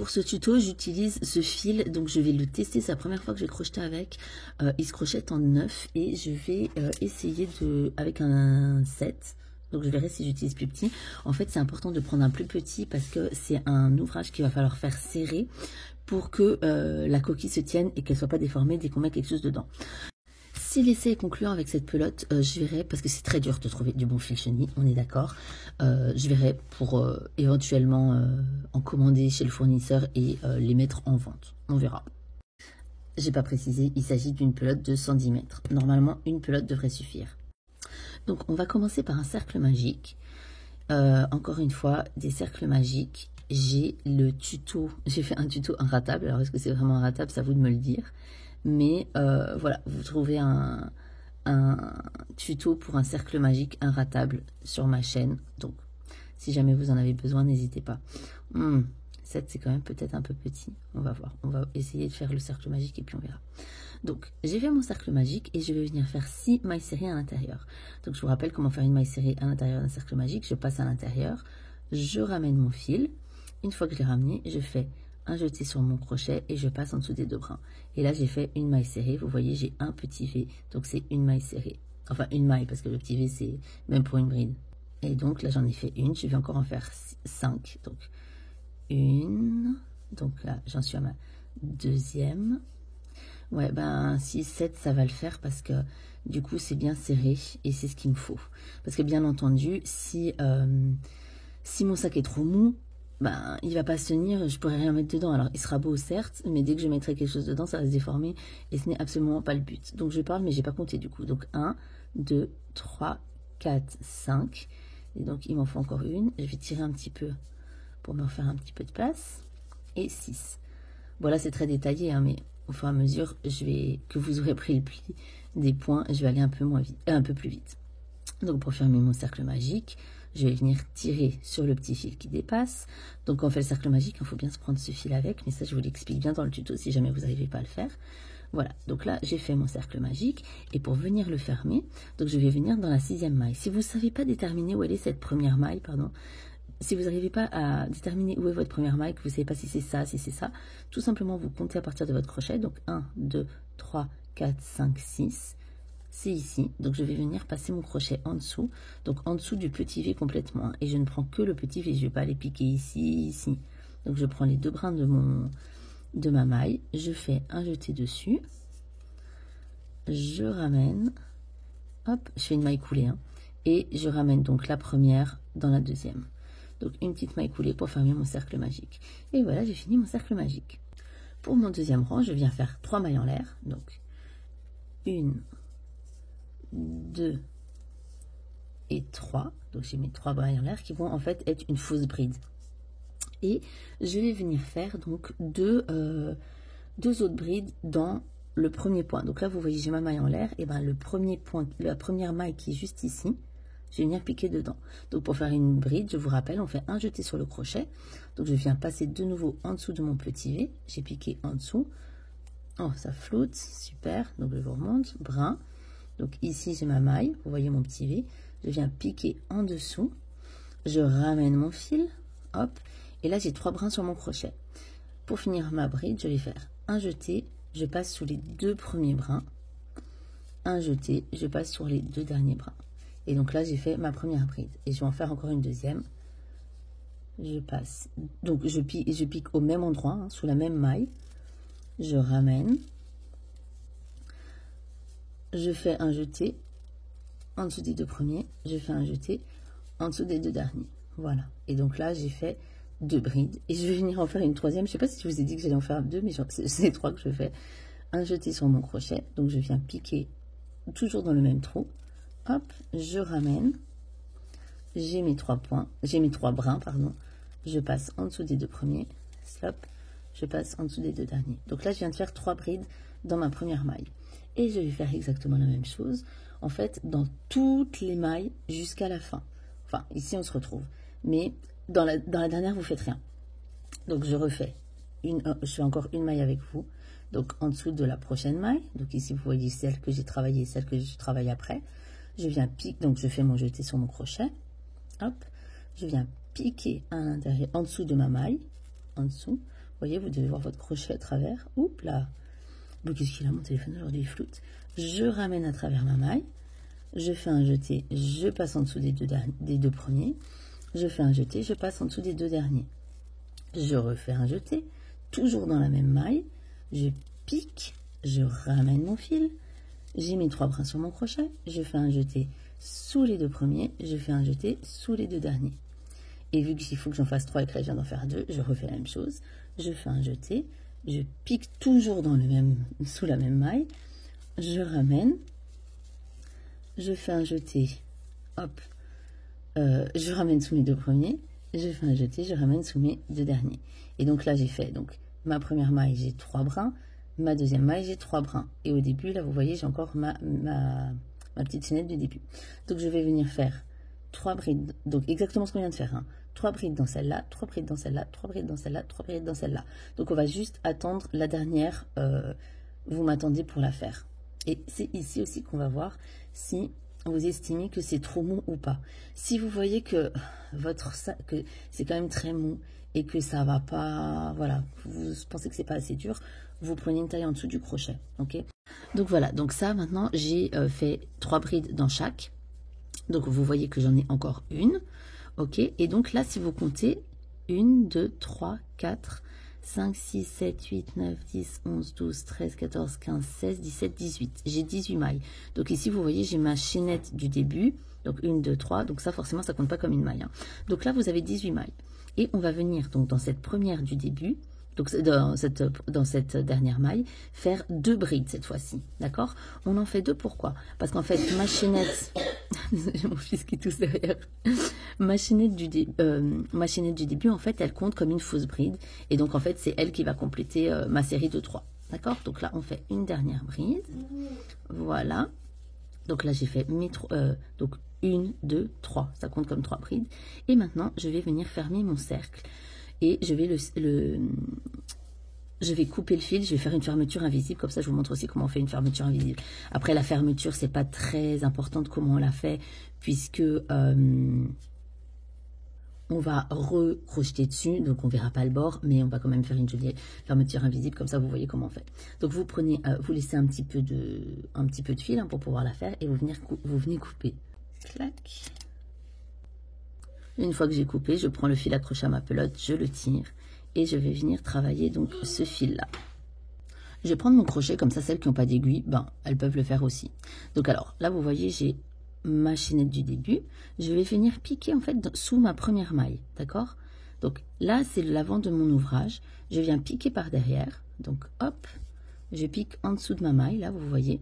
Pour ce tuto, j'utilise ce fil, donc je vais le tester, c'est la première fois que je vais crocheter avec. Il se crochette en 9 et je vais essayer avec un 7. Donc je verrai si j'utilise plus petit. En fait, c'est important de prendre un plus petit parce que c'est un ouvrage qu'il va falloir faire serrer pour que la coquille se tienne et qu'elle soit pas déformée dès qu'on met quelque chose dedans. Si l'essai est concluant avec cette pelote, je verrai, parce que c'est très dur de trouver du bon fil chenille, on est d'accord, je verrai pour éventuellement en commander chez le fournisseur et les mettre en vente. On verra. J'ai pas précisé, il s'agit d'une pelote de 110 mètres. Normalement, une pelote devrait suffire. Donc, on va commencer par un cercle magique. Encore une fois, des cercles magiques. J'ai le tuto, j'ai fait un tuto inratable. Alors, est-ce que c'est vraiment inratable? C'est à vous de me le dire. Mais voilà, vous trouvez un tuto pour un cercle magique inratable sur ma chaîne. Donc, si jamais vous en avez besoin, n'hésitez pas. 7, c'est quand même peut-être un peu petit. On va voir. On va essayer de faire le cercle magique et puis on verra. Donc, j'ai fait mon cercle magique et je vais venir faire 6 mailles serrées à l'intérieur. Donc, je vous rappelle comment faire une maille serrée à l'intérieur d'un cercle magique. Je passe à l'intérieur, je ramène mon fil. Une fois que je l'ai ramené, je fais un jeté sur mon crochet et je passe en dessous des deux brins. Et là, j'ai fait une maille serrée. Vous voyez, j'ai un petit V. Donc, c'est une maille serrée. Enfin, une maille parce que le petit V, c'est même pour une bride. Et donc, là, j'en ai fait une. Je vais encore en faire 5. Donc, une. Donc, là, j'en suis à ma deuxième. Ouais, ben 6, 7, ça va le faire parce que du coup, c'est bien serré et c'est ce qu'il me faut. Parce que bien entendu, si mon sac est trop mou, ben, il va pas se tenir, je pourrais rien mettre dedans. Alors, il sera beau, certes, mais dès que je mettrai quelque chose dedans, ça va se déformer et ce n'est absolument pas le but. Donc, je parle, mais j'ai pas compté du coup. Donc, 1, 2, 3, 4, 5. Et donc, il m'en faut encore une. Je vais tirer un petit peu pour me refaire un petit peu de place. Et 6. Voilà, c'est très détaillé, hein, mais au fur et à mesure que vous aurez pris le pli des points, je vais aller un peu plus vite. Donc, pour fermer mon cercle magique, je vais venir tirer sur le petit fil qui dépasse. Donc, quand on fait le cercle magique, il faut bien se prendre ce fil avec. Mais ça, je vous l'explique bien dans le tuto si jamais vous n'arrivez pas à le faire. Voilà, donc là, j'ai fait mon cercle magique. Et pour venir le fermer, donc je vais venir dans la 6e maille. Si vous ne savez pas déterminer où elle est cette première maille, pardon, si vous n'arrivez pas à déterminer où est votre première maille, que vous ne savez pas si c'est ça, tout simplement, vous comptez à partir de votre crochet. Donc, 1, 2, 3, 4, 5, 6. C'est ici, donc je vais venir passer mon crochet en dessous, donc en dessous du petit V complètement, et je ne prends que le petit V, je ne vais pas aller piquer ici. Donc je prends les deux brins de ma maille, je fais un jeté dessus, je ramène, hop, je fais une maille coulée, hein, et je ramène donc la première dans la deuxième. Donc une petite maille coulée pour fermer mon cercle magique. Et voilà, j'ai fini mon cercle magique. Pour mon deuxième rang, je viens faire 3 mailles en l'air, donc 1, 2 et 3. Donc j'ai mis 3 mailles en l'air qui vont en fait être une fausse bride. Et je vais venir faire donc deux autres brides dans le premier point. Donc là, vous voyez, j'ai ma maille en l'air. Et ben le premier point, la première maille qui est juste ici, je vais venir piquer dedans. Donc pour faire une bride, je vous rappelle, on fait un jeté sur le crochet. Donc je viens passer de nouveau en dessous de mon petit V. J'ai piqué en dessous. Oh, ça flotte, super. Donc je vous remonte, brin. Donc ici, j'ai ma maille, vous voyez mon petit V. Je viens piquer en dessous. Je ramène mon fil, hop. Et là, j'ai 3 brins sur mon crochet. Pour finir ma bride, je vais faire un jeté. Je passe sous les 2 premiers brins. Un jeté, je passe sur les 2 derniers brins. Et donc là, j'ai fait ma première bride. Et je vais en faire encore une deuxième. Je passe. Donc, je pique au même endroit, hein, sous la même maille. Je ramène. Je fais un jeté en dessous des 2 premiers. Je fais un jeté en dessous des 2 derniers. Voilà. Et donc là, j'ai fait 2 brides. Et je vais venir en faire une troisième. Je ne sais pas si je vous ai dit que j'allais en faire 2, mais c'est les 3 que je fais. Un jeté sur mon crochet. Donc, je viens piquer toujours dans le même trou. Hop, je ramène. J'ai mes 3 points. J'ai mes 3 brins, pardon. Je passe en dessous des 2 premiers. Slop. Je passe en dessous des 2 derniers. Donc là, je viens de faire 3 brides dans ma première maille. Et je vais faire exactement la même chose, en fait, dans toutes les mailles jusqu'à la fin. Enfin, ici, on se retrouve. Mais dans la dernière, vous faites rien. Donc, je refais. Je fais encore une maille avec vous. Donc, en dessous de la prochaine maille. Donc, ici, vous voyez celle que j'ai travaillée, celle que je travaille après. Je viens piquer. Donc, je fais mon jeté sur mon crochet. Hop. Je viens piquer à l'intérieur, en dessous de ma maille. En dessous. voyez, vous devez voir votre crochet à travers. Oups là. Bon, qu'est-ce qu'il a, mon téléphone aujourd'hui, il floute. Je ramène à travers ma maille. Je fais un jeté, je passe en dessous des deux premiers. Je fais un jeté, je passe en dessous des deux derniers. Je refais un jeté, toujours dans la même maille. Je pique, je ramène mon fil. J'ai mes 3 brins sur mon crochet. Je fais un jeté sous les deux premiers. Je fais un jeté sous les deux derniers. Et vu qu'il faut que j'en fasse 3 et que là je viens d'en faire 2, je refais la même chose. Je fais un jeté, je pique toujours dans sous la même maille. Je ramène. Je fais un jeté, hop, je ramène sous mes deux premiers, je fais un jeté, je ramène sous mes deux derniers. Et donc là, j'ai fait donc ma première maille, j'ai 3 brins, ma deuxième maille, j'ai 3 brins. Et au début, là, vous voyez, j'ai encore ma petite chaînette du début. Donc, je vais venir faire 3 brides, donc exactement ce qu'on vient de faire, hein. 3 brides dans celle-là, 3 brides dans celle-là, 3 brides dans celle-là, 3 brides dans celle-là. Donc, on va juste attendre la dernière, vous m'attendez pour la faire. Et c'est ici aussi qu'on va voir si vous estimez que c'est trop mou ou pas. Si vous voyez que que c'est quand même très mou et que ça va pas, voilà, vous pensez que c'est pas assez dur, vous prenez une taille en dessous du crochet, ok? Donc voilà, donc ça maintenant j'ai fait 3 brides dans chaque. Donc vous voyez que j'en ai encore une, ok? Et donc là, si vous comptez 1, 2, 3, 4, 5, 6, 7, 8, 9, 10, 11, 12, 13, 14, 15, 16, 17, 18. J'ai 18 mailles. Donc ici, vous voyez, j'ai ma chaînette du début. Donc 1, 2, 3. Donc ça, forcément, ça compte pas comme une maille, hein. Donc là, vous avez 18 mailles. Et on va venir donc dans cette première du début, donc dans cette dernière maille, faire 2 brides cette fois-ci. D'accord? On en fait 2, pourquoi? Parce qu'en fait, ma chaînette... J'ai mon fils qui tousse derrière. Ma chaînette du début, en fait, elle compte comme une fausse bride. Et donc, en fait, c'est elle qui va compléter ma série de 3. D'accord? Donc là, on fait une dernière bride. Voilà. Donc là, j'ai fait mes 3. Donc, 1, 2, 3. Ça compte comme 3 brides. Et maintenant, je vais venir fermer mon cercle. Et je vais je vais couper le fil, je vais faire une fermeture invisible, comme ça je vous montre aussi comment on fait une fermeture invisible. Après la fermeture, c'est pas très important de comment on la fait, puisque on va recrocheter dessus, donc on verra pas le bord, mais on va quand même faire une jolie fermeture invisible, comme ça vous voyez comment on fait. Donc vous prenez, vous laissez un petit peu de fil, hein, pour pouvoir la faire, et vous venez couper. Clac. Une fois que j'ai coupé, je prends le fil accroché à ma pelote, je le tire. Et je vais venir travailler donc ce fil-là. Je vais prendre mon crochet, comme ça, celles qui n'ont pas d'aiguille, ben, elles peuvent le faire aussi. Donc alors, là, vous voyez, j'ai ma chaînette du début. Je vais venir piquer, en fait, sous ma première maille, d'accord? Donc là, c'est l'avant de mon ouvrage. Je viens piquer par derrière. Donc, hop, je pique en dessous de ma maille, là, vous voyez.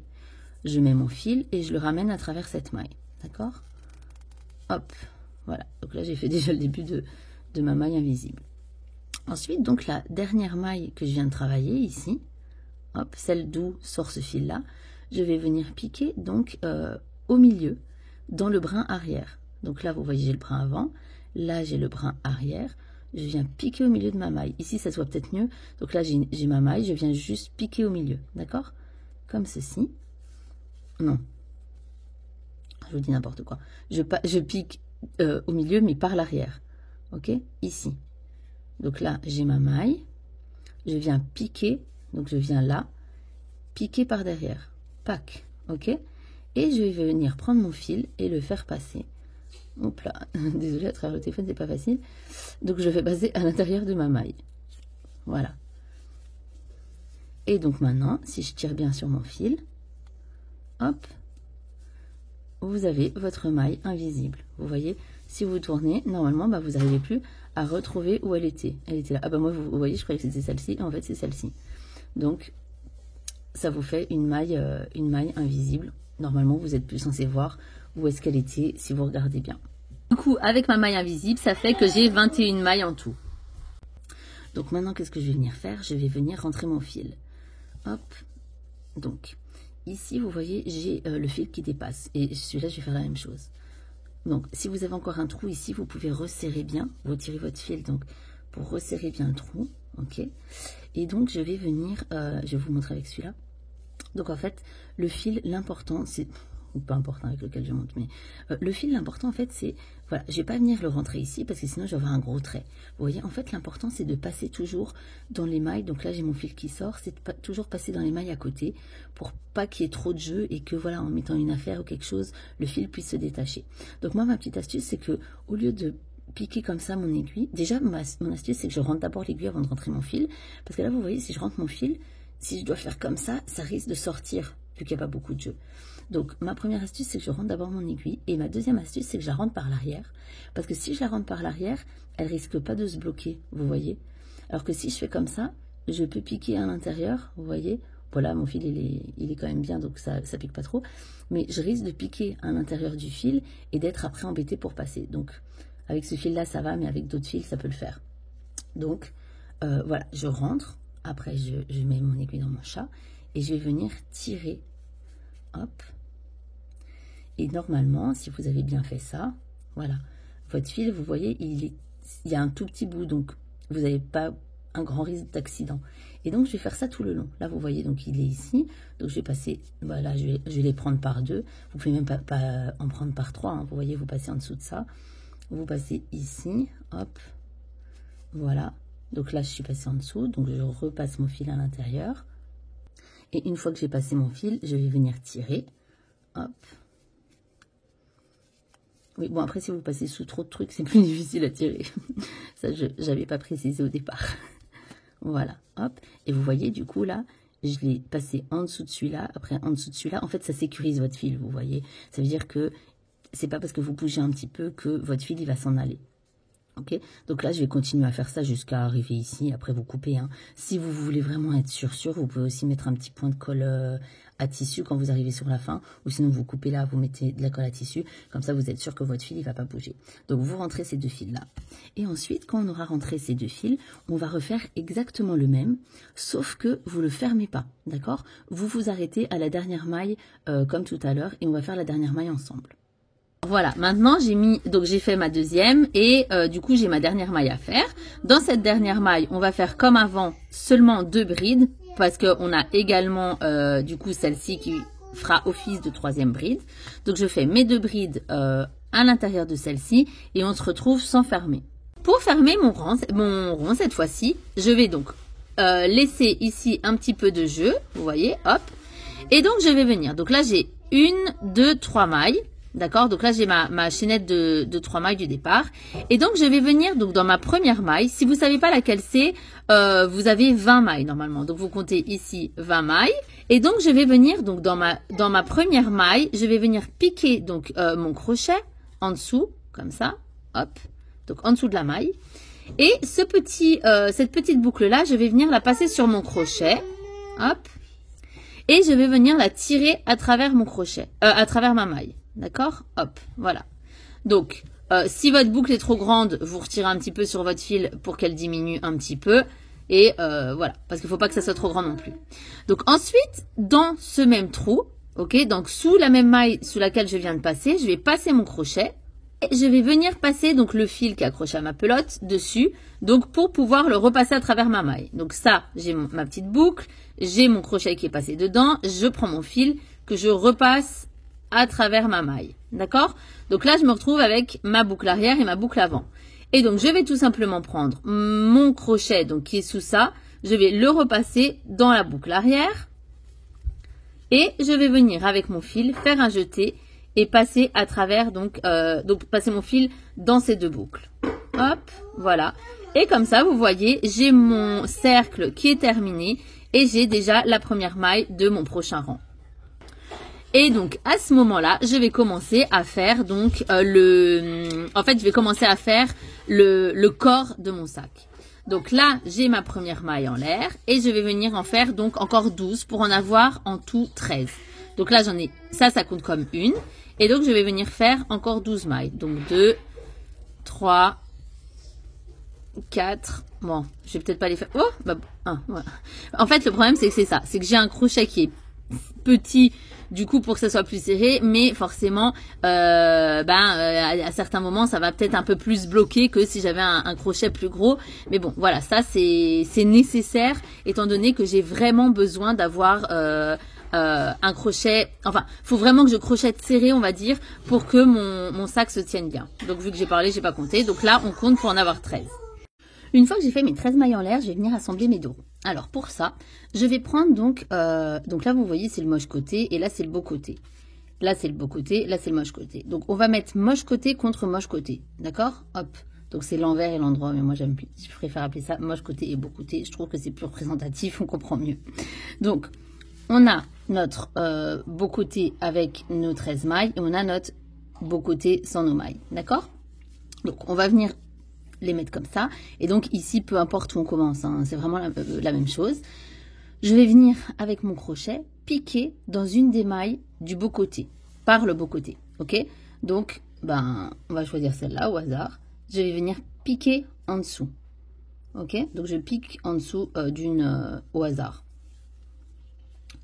Je mets mon fil et je le ramène à travers cette maille, d'accord? Hop, voilà. Donc là, j'ai fait déjà le début de ma maille invisible. Ensuite, donc la dernière maille que je viens de travailler ici, hop, celle d'où sort ce fil-là, je vais venir piquer donc au milieu, dans le brin arrière. Donc là, vous voyez, j'ai le brin avant, là, j'ai le brin arrière, je viens piquer au milieu de ma maille. Ici, ça se voit peut-être mieux. Donc là, j'ai ma maille, je viens juste piquer au milieu, d'accord? Comme ceci. Non. Je vous dis n'importe quoi. Je pique au milieu, mais par l'arrière. Ok? Ici. Donc là, j'ai ma maille, je viens piquer, donc je viens là, piquer par derrière, pack, ok? Et je vais venir prendre mon fil et le faire passer. Hop là, désolée, à travers le téléphone, c'est pas facile. Donc je vais passer à l'intérieur de ma maille. Voilà. Et donc maintenant, si je tire bien sur mon fil, hop, vous avez votre maille invisible. Vous voyez, si vous tournez, normalement, bah, vous n'arrivez plus à retrouver où elle était. Elle était là. Ah bah moi, vous voyez, je croyais que c'était celle-ci. En fait, c'est celle-ci. Donc, ça vous fait une maille invisible. Normalement, vous êtes plus censé voir où est-ce qu'elle était si vous regardez bien. Du coup, avec ma maille invisible, ça fait que j'ai 21 mailles en tout. Donc maintenant, qu'est-ce que je vais venir faire? Je vais venir rentrer mon fil. Hop. Donc, ici, vous voyez, j'ai le fil qui dépasse. Et celui-là, je vais faire la même chose. Donc, si vous avez encore un trou ici, vous pouvez resserrer bien, retirez votre fil donc pour resserrer bien le trou, ok? Et donc, je vais venir, je vais vous montrer avec celui-là. Donc, en fait, le fil, l'important, c'est, peu importe avec lequel je monte, mais le fil, l'important en fait c'est, voilà, je vais pas venir le rentrer ici parce que sinon je vais avoir un gros trait. Vous voyez, en fait l'important c'est de passer toujours dans les mailles, donc là j'ai mon fil qui sort, c'est de toujours passer dans les mailles à côté pour pas qu'il y ait trop de jeu et que voilà, en mettant une affaire ou quelque chose, le fil puisse se détacher. Donc moi ma petite astuce c'est que au lieu de piquer comme ça mon aiguille, déjà mon astuce c'est que je rentre d'abord l'aiguille avant de rentrer mon fil, parce que là vous voyez si je rentre mon fil, si je dois faire comme ça risque de sortir vu qu'il n'y a pas beaucoup de jeu. Donc ma première astuce c'est que je rentre d'abord mon aiguille et ma deuxième astuce c'est que je la rentre par l'arrière, parce que si je la rentre par l'arrière elle risque pas de se bloquer, vous voyez, alors que si je fais comme ça je peux piquer à l'intérieur, vous voyez, voilà mon fil il est quand même bien donc ça pique pas trop, mais je risque de piquer à l'intérieur du fil et d'être après embêté pour passer. Donc avec ce fil là ça va, mais avec d'autres fils ça peut le faire. Donc voilà, je rentre, après je mets mon aiguille dans mon chat et je vais venir tirer, hop, et normalement si vous avez bien fait ça, voilà, votre fil vous voyez il y a un tout petit bout, donc vous n'avez pas un grand risque d'accident. Et donc je vais faire ça tout le long. Là vous voyez donc il est ici, donc je vais passer, voilà, je vais les prendre par 2, vous pouvez même pas en prendre par 3, hein. Vous voyez, vous passez en dessous de ça, vous passez ici, hop, voilà, donc là je suis passée en dessous, donc je repasse mon fil à l'intérieur et une fois que j'ai passé mon fil je vais venir tirer, hop. Oui, bon après si vous passez sous trop de trucs c'est plus difficile à tirer. Ça j'avais pas précisé au départ. Voilà, hop, et vous voyez du coup là je l'ai passé en dessous de celui-là, après en dessous de celui-là, en fait ça sécurise votre fil, vous voyez, ça veut dire que c'est pas parce que vous bougez un petit peu que votre fil il va s'en aller. Ok, donc là je vais continuer à faire ça jusqu'à arriver ici, après vous coupez, hein. Si vous voulez vraiment être sûr, vous pouvez aussi mettre un petit point de colle à tissu quand vous arrivez sur la fin, ou sinon vous coupez là, vous mettez de la colle à tissu, comme ça vous êtes sûr que votre fil il va pas bouger. Donc vous rentrez ces deux fils là, et ensuite quand on aura rentré ces deux fils, on va refaire exactement le même, sauf que vous le fermez pas, d'accord? Vous vous arrêtez à la dernière maille comme tout à l'heure, et on va faire la dernière maille ensemble. Voilà, maintenant j'ai fait ma deuxième et du coup j'ai ma dernière maille à faire. Dans cette dernière maille, on va faire comme avant, seulement 2 brides parce qu'on a également du coup celle-ci qui fera office de 3e bride. Donc je fais mes 2 brides à l'intérieur de celle-ci et on se retrouve sans fermer. Pour fermer mon rond cette fois-ci, je vais donc laisser ici un petit peu de jeu, vous voyez, hop. Et donc je vais venir, donc là j'ai 1, 2, 3 mailles. D'accord, donc là j'ai ma chaînette de 3 mailles du départ. Et donc je vais venir donc dans ma première maille. Si vous ne savez pas laquelle c'est, vous avez 20 mailles normalement. Donc vous comptez ici 20 mailles. Et donc je vais venir donc dans ma première maille, je vais venir piquer donc mon crochet en dessous, comme ça, hop, donc en dessous de la maille. Et cette petite boucle là, je vais venir la passer sur mon crochet, hop, et je vais venir la tirer à travers mon crochet, à travers ma maille. D'accord, hop, voilà. Donc, si votre boucle est trop grande, vous retirez un petit peu sur votre fil pour qu'elle diminue un petit peu. Et voilà, parce qu'il ne faut pas que ça soit trop grand non plus. Donc ensuite, dans ce même trou, ok, donc sous la même maille sous laquelle je viens de passer, je vais passer mon crochet. Et je vais venir passer donc le fil qui est accroché à ma pelote dessus, donc pour pouvoir le repasser à travers ma maille. Donc ça, j'ai ma petite boucle, j'ai mon crochet qui est passé dedans, je prends mon fil que je repasse à travers ma maille, d'accord? Donc là, je me retrouve avec ma boucle arrière et ma boucle avant. Et donc, je vais tout simplement prendre mon crochet, donc qui est sous ça, je vais le repasser dans la boucle arrière et je vais venir avec mon fil faire un jeté et passer à travers, donc passer mon fil dans ces 2 boucles. Hop, voilà. Et comme ça, vous voyez, j'ai mon cercle qui est terminé et j'ai déjà la première maille de mon prochain rang. Et donc à ce moment-là, je vais commencer à faire donc je vais commencer à faire le corps de mon sac. Donc là, j'ai ma première maille en l'air et je vais venir en faire donc encore 12 pour en avoir en tout 13. Donc là, j'en ai ça compte comme une et donc je vais venir faire encore 12 mailles. Donc 2 3 4. Bon, je vais peut-être pas les faire. Oh, bah 1. Voilà. En fait, le problème c'est que c'est ça, c'est que j'ai un crochet qui est petit du coup pour que ça soit plus serré, mais forcément à certains moments ça va peut-être un peu plus bloquer que si j'avais un crochet plus gros, mais bon voilà, ça c'est nécessaire étant donné que j'ai vraiment besoin d'avoir un crochet, enfin, faut vraiment que je crochette serré, on va dire, pour que mon sac se tienne bien. Donc, vu que j'ai parlé, j'ai pas compté. Donc là, on compte pour en avoir 13. Une fois que j'ai fait mes 13 mailles en l'air, je vais venir assembler mes dos ronds. Alors, pour ça, je vais prendre donc là, vous voyez, c'est le moche côté et là, c'est le beau côté. Là, c'est le beau côté, là, c'est le moche côté. Donc, on va mettre moche côté contre moche côté. D'accord? Hop. Donc, c'est l'envers et l'endroit, mais moi, je préfère appeler ça moche côté et beau côté. Je trouve que c'est plus représentatif, on comprend mieux. Donc, on a notre beau côté avec nos 13 mailles et on a notre beau côté sans nos mailles. D'accord? Donc, on va venir les mettre comme ça. Et donc, ici, peu importe où on commence, hein, c'est vraiment la même chose. Je vais venir, avec mon crochet, piquer dans une des mailles du beau côté, par le beau côté. Ok? Donc, on va choisir celle-là au hasard. Je vais venir piquer en dessous. Ok? Donc, je pique en dessous d'une au hasard.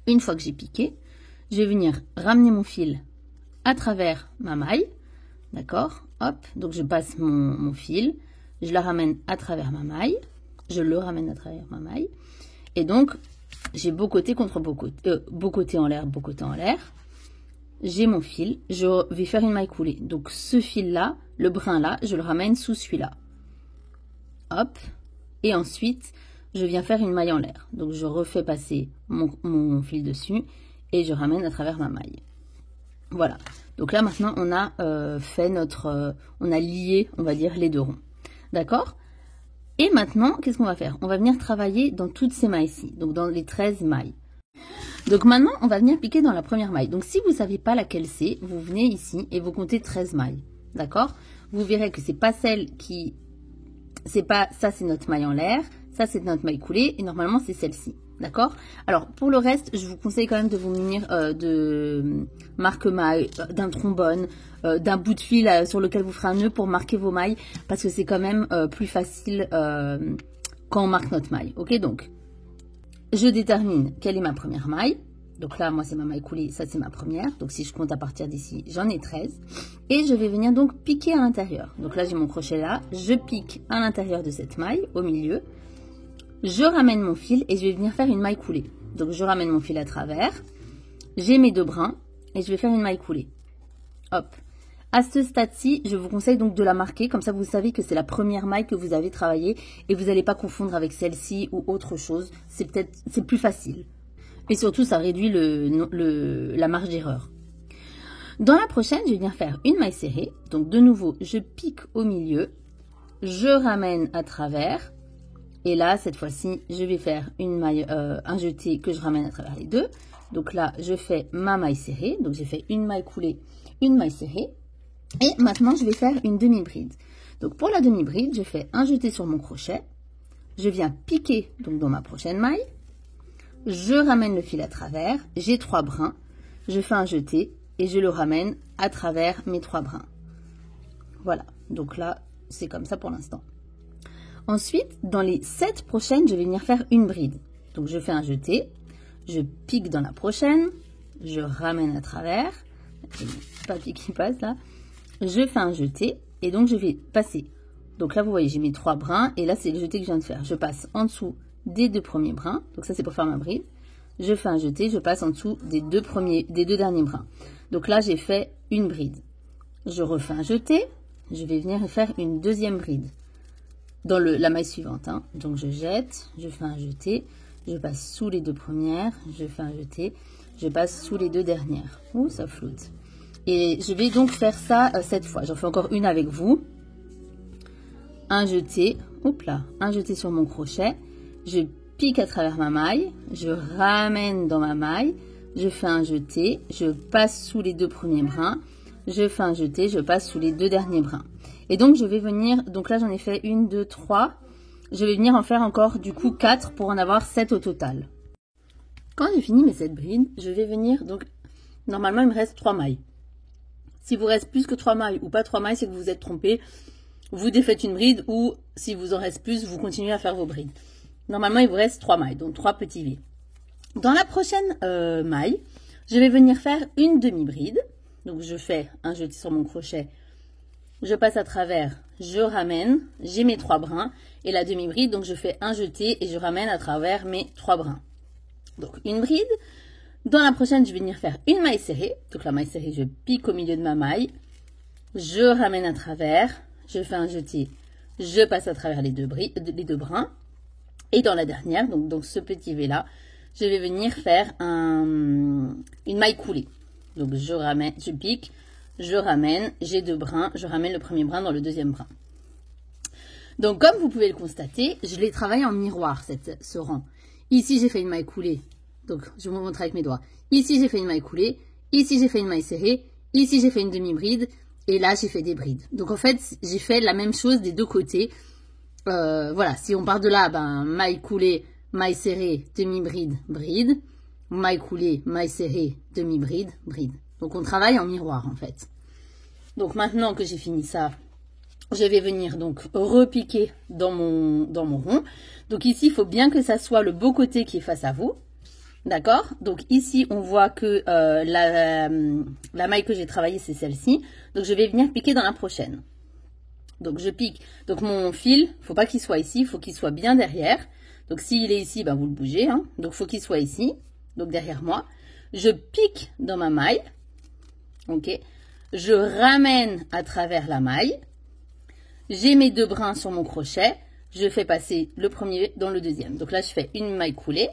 Une fois que j'ai piqué, je vais venir ramener mon fil à travers ma maille. D'accord? Hop, donc je passe mon fil, je la ramène à travers ma maille, je le ramène à travers ma maille. Et donc, j'ai beau côté contre beau côté, beau côté en l'air, beau côté en l'air. J'ai mon fil, je vais faire une maille coulée. Donc, ce fil-là, le brun là, je le ramène sous celui-là. Hop, et ensuite, je viens faire une maille en l'air. Donc, je refais passer mon fil dessus et je ramène à travers ma maille. Voilà. Donc là, maintenant, on a fait on a lié, on va dire, les deux ronds. D'accord? Et maintenant, qu'est-ce qu'on va faire? On va venir travailler dans toutes ces mailles-ci, donc dans les 13 mailles. Donc maintenant, on va venir piquer dans la première maille. Donc si vous ne savez pas laquelle c'est, vous venez ici et vous comptez 13 mailles. D'accord? Vous verrez que c'est pas celle qui... Ça, c'est notre maille en l'air. Ça, c'est notre maille coulée. Et normalement, c'est celle-ci. D'accord? Alors, pour le reste, je vous conseille quand même de vous munir de marque-maille, d'un trombone, d'un bout de fil sur lequel vous ferez un nœud pour marquer vos mailles. Parce que c'est quand même plus facile quand on marque notre maille. Ok? Donc, je détermine quelle est ma première maille. Donc là, moi, c'est ma maille coulée. Ça, c'est ma première. Donc, si je compte à partir d'ici, j'en ai 13. Et je vais venir donc piquer à l'intérieur. Donc là, j'ai mon crochet là. Je pique à l'intérieur de cette maille, au milieu. Je ramène mon fil et je vais venir faire une maille coulée. Donc, je ramène mon fil à travers. J'ai mes deux brins et je vais faire une maille coulée. Hop. À ce stade-ci, je vous conseille donc de la marquer. Comme ça, vous savez que c'est la première maille que vous avez travaillée et vous n'allez pas confondre avec celle-ci ou autre chose. C'est plus facile. Et surtout, ça réduit la marge d'erreur. Dans la prochaine, je vais venir faire une maille serrée. Donc, de nouveau, je pique au milieu. Je ramène à travers. Et là, cette fois-ci, je vais faire une maille, un jeté que je ramène à travers les deux. Donc là, je fais ma maille serrée. Donc, j'ai fait une maille coulée, une maille serrée. Et maintenant, je vais faire une demi-bride. Donc, pour la demi-bride, je fais un jeté sur mon crochet. Je viens piquer donc dans ma prochaine maille. Je ramène le fil à travers. J'ai 3 brins. Je fais un jeté et je le ramène à travers mes 3 brins. Voilà. Donc là, c'est comme ça pour l'instant. Ensuite, dans les 7 prochaines, je vais venir faire une bride. Donc, je fais un jeté, je pique dans la prochaine, je ramène à travers, le papier qui passe là, je fais un jeté et donc je vais passer. Donc là, vous voyez, j'ai mes 3 brins et là, c'est le jeté que je viens de faire. Je passe en dessous des 2 premiers brins, donc ça, c'est pour faire ma bride. Je fais un jeté, je passe en dessous des deux derniers brins. Donc là, j'ai fait une bride. Je refais un jeté, je vais venir faire une deuxième bride. Dans la maille suivante, hein. Donc je jette, je fais un jeté, je passe sous les 2 premières, je fais un jeté, je passe sous les 2 dernières. Ouh, ça floute. Et je vais donc faire ça 7 fois. J'en fais encore une avec vous. Un jeté, hop là, un jeté sur mon crochet, je pique à travers ma maille, je ramène dans ma maille, je fais un jeté, je passe sous les 2 premiers brins, je fais un jeté, je passe sous les 2 derniers brins. Et donc, je vais venir, donc là, j'en ai fait 1, 2, 3. Je vais venir en faire encore, du coup, 4 pour en avoir 7 au total. Quand j'ai fini mes 7 brides, je vais venir, donc, normalement, il me reste 3 mailles. Si vous reste plus que 3 mailles ou pas 3 mailles, c'est que vous vous êtes trompé. Vous défaites une bride ou, si vous en reste plus, vous continuez à faire vos brides. Normalement, il vous reste 3 mailles, donc 3 petits V. Dans la prochaine maille, je vais venir faire une demi-bride. Donc, je fais un jeté sur mon crochet. Je passe à travers, je ramène, j'ai mes 3 brins et la demi-bride, donc je fais un jeté et je ramène à travers mes 3 brins. Donc une bride, Dans la prochaine, je vais venir faire une maille serrée. Donc la maille serrée, je pique au milieu de ma maille. Je ramène à travers. Je fais un jeté. Je passe à travers les deux brins. Et dans la dernière, donc ce petit V là, je vais venir faire une maille coulée. Donc je ramène, je pique, je ramène, j'ai deux brins, je ramène le premier brin dans le deuxième brin. Donc comme vous pouvez le constater, je l'ai travaillé en miroir, ce rang. Ici j'ai fait une maille coulée, donc je vous montre avec mes doigts. Ici j'ai fait une maille coulée, ici j'ai fait une maille serrée, ici j'ai fait une demi-bride, et là j'ai fait des brides. Donc en fait j'ai fait la même chose des deux côtés. Voilà, si on part de là, maille coulée, maille serrée, demi-bride, bride. Maille coulée, maille serrée, demi-bride, bride. Donc on travaille en miroir en fait. Donc maintenant que j'ai fini ça, je vais venir donc repiquer dans mon rond. Donc ici, il faut bien que ça soit le beau côté qui est face à vous. D'accord? Donc ici, on voit que la maille que j'ai travaillée, c'est celle-ci. Donc je vais venir piquer dans la prochaine. Donc je pique. Donc mon fil, faut pas qu'il soit ici, il faut qu'il soit bien derrière. Donc s'il est ici, vous le bougez. Hein. Donc il faut qu'il soit ici, donc derrière moi. Je pique dans ma maille. Ok. Je ramène à travers la maille. J'ai mes deux brins sur mon crochet. Je fais passer le premier dans le deuxième. Donc là, je fais une maille coulée.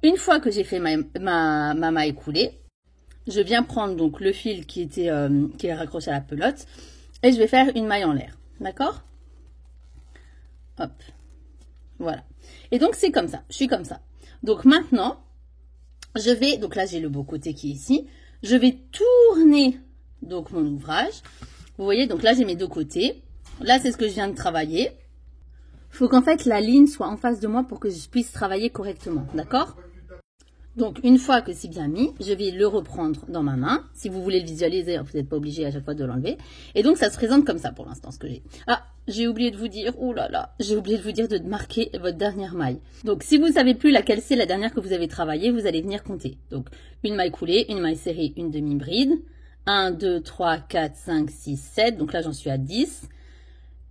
Une fois que j'ai fait ma maille coulée, je viens prendre donc le fil qui est raccroché à la pelote et je vais faire une maille en l'air. D'accord? Hop. Voilà. Et donc, c'est comme ça. Je suis comme ça. Donc maintenant, je vais, donc là, j'ai le beau côté qui est ici. Je vais tourner donc mon ouvrage. Vous voyez, donc là, j'ai mes deux côtés. Là, c'est ce que je viens de travailler. Il faut qu'en fait, la ligne soit en face de moi pour que je puisse travailler correctement. D'accord? Donc, une fois que c'est bien mis, je vais le reprendre dans ma main. Si vous voulez le visualiser, vous n'êtes pas obligé à chaque fois de l'enlever. Et donc, ça se présente comme ça pour l'instant, ce que j'ai. Ah, j'ai oublié de vous dire, oh là là, j'ai oublié de vous dire de marquer votre dernière maille. Donc, si vous ne savez plus laquelle c'est la dernière que vous avez travaillée, vous allez venir compter. Donc, une maille coulée, une maille serrée, une demi-bride. 1, 2, 3, 4, 5, 6, 7. Donc là, j'en suis à 10.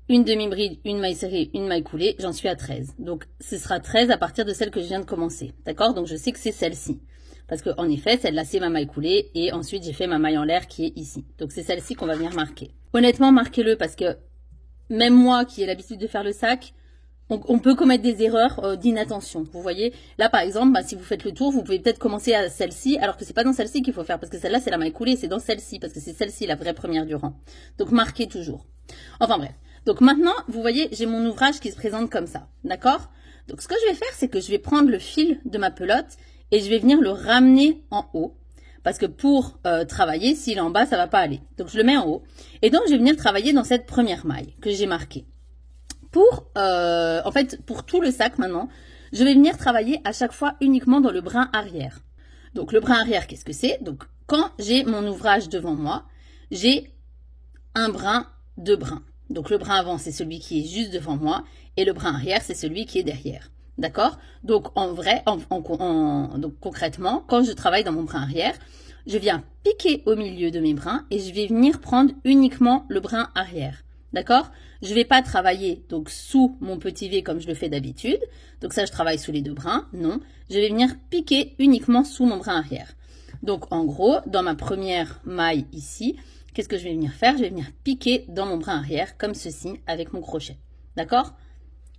Une demi-bride, une maille serrée, une maille coulée, j'en suis à 13. Donc, ce sera 13 à partir de celle que je viens de commencer. D'accord? Donc, je sais que c'est celle-ci. Parce que, en effet, celle-là, c'est ma maille coulée. Et ensuite, j'ai fait ma maille en l'air qui est ici. Donc, c'est celle-ci qu'on va venir marquer. Honnêtement, marquez-le parce que même moi qui ai l'habitude de faire le sac, on peut commettre des erreurs d'inattention. Vous voyez? Là, par exemple, si vous faites le tour, vous pouvez peut-être commencer à celle-ci, alors que c'est pas dans celle-ci qu'il faut faire. Parce que celle-là, c'est la maille coulée. C'est dans celle-ci. Parce que c'est celle-ci, la vraie première du rang. Donc, marquez toujours. Enfin, bref. Donc maintenant, vous voyez, j'ai mon ouvrage qui se présente comme ça, d'accord? Donc ce que je vais faire, c'est que je vais prendre le fil de ma pelote et je vais venir le ramener en haut. Parce que pour travailler, s'il est en bas, ça va pas aller. Donc je le mets en haut. Et donc je vais venir travailler dans cette première maille que j'ai marquée. En fait, pour tout le sac maintenant, je vais venir travailler à chaque fois uniquement dans le brin arrière. Donc le brin arrière, qu'est-ce que c'est? Donc quand j'ai mon ouvrage devant moi, j'ai un brin, deux brins. Donc, le brin avant, c'est celui qui est juste devant moi. Et le brin arrière, c'est celui qui est derrière. D'accord? Donc, en vrai, donc, concrètement, quand je travaille dans mon brin arrière, je viens piquer au milieu de mes brins et je vais venir prendre uniquement le brin arrière. D'accord? Je ne vais pas travailler donc sous mon petit V comme je le fais d'habitude. Donc, ça, je travaille sous les deux brins. Non. Je vais venir piquer uniquement sous mon brin arrière. Donc, en gros, dans ma première maille ici, qu'est-ce que je vais venir faire? Je vais venir piquer dans mon brin arrière, comme ceci, avec mon crochet. D'accord?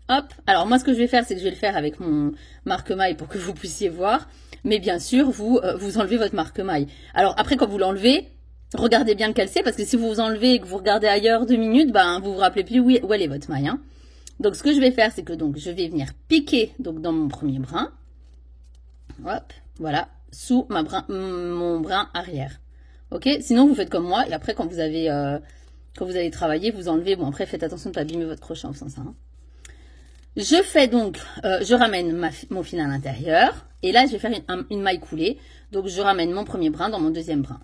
Hop. Alors, moi, ce que je vais faire, c'est que je vais le faire avec mon marque-maille pour que vous puissiez voir. Mais bien sûr, vous enlevez votre marque-maille. Alors, après, quand vous l'enlevez, regardez bien lequel c'est, parce que si vous vous enlevez et que vous regardez ailleurs 2 minutes, vous vous rappelez plus où elle est votre maille. Hein. Donc, ce que je vais faire, c'est que donc je vais venir piquer donc, dans mon premier brin. Hop. Voilà. Sous mon brin arrière. Ok, sinon vous faites comme moi et après quand vous avez travaillé, vous enlevez. Bon après faites attention de ne pas abîmer votre crochet en faisant ça. Hein. Je fais donc, je ramène mon fil à l'intérieur et là je vais faire une maille coulée. Donc je ramène mon premier brin dans mon deuxième brin.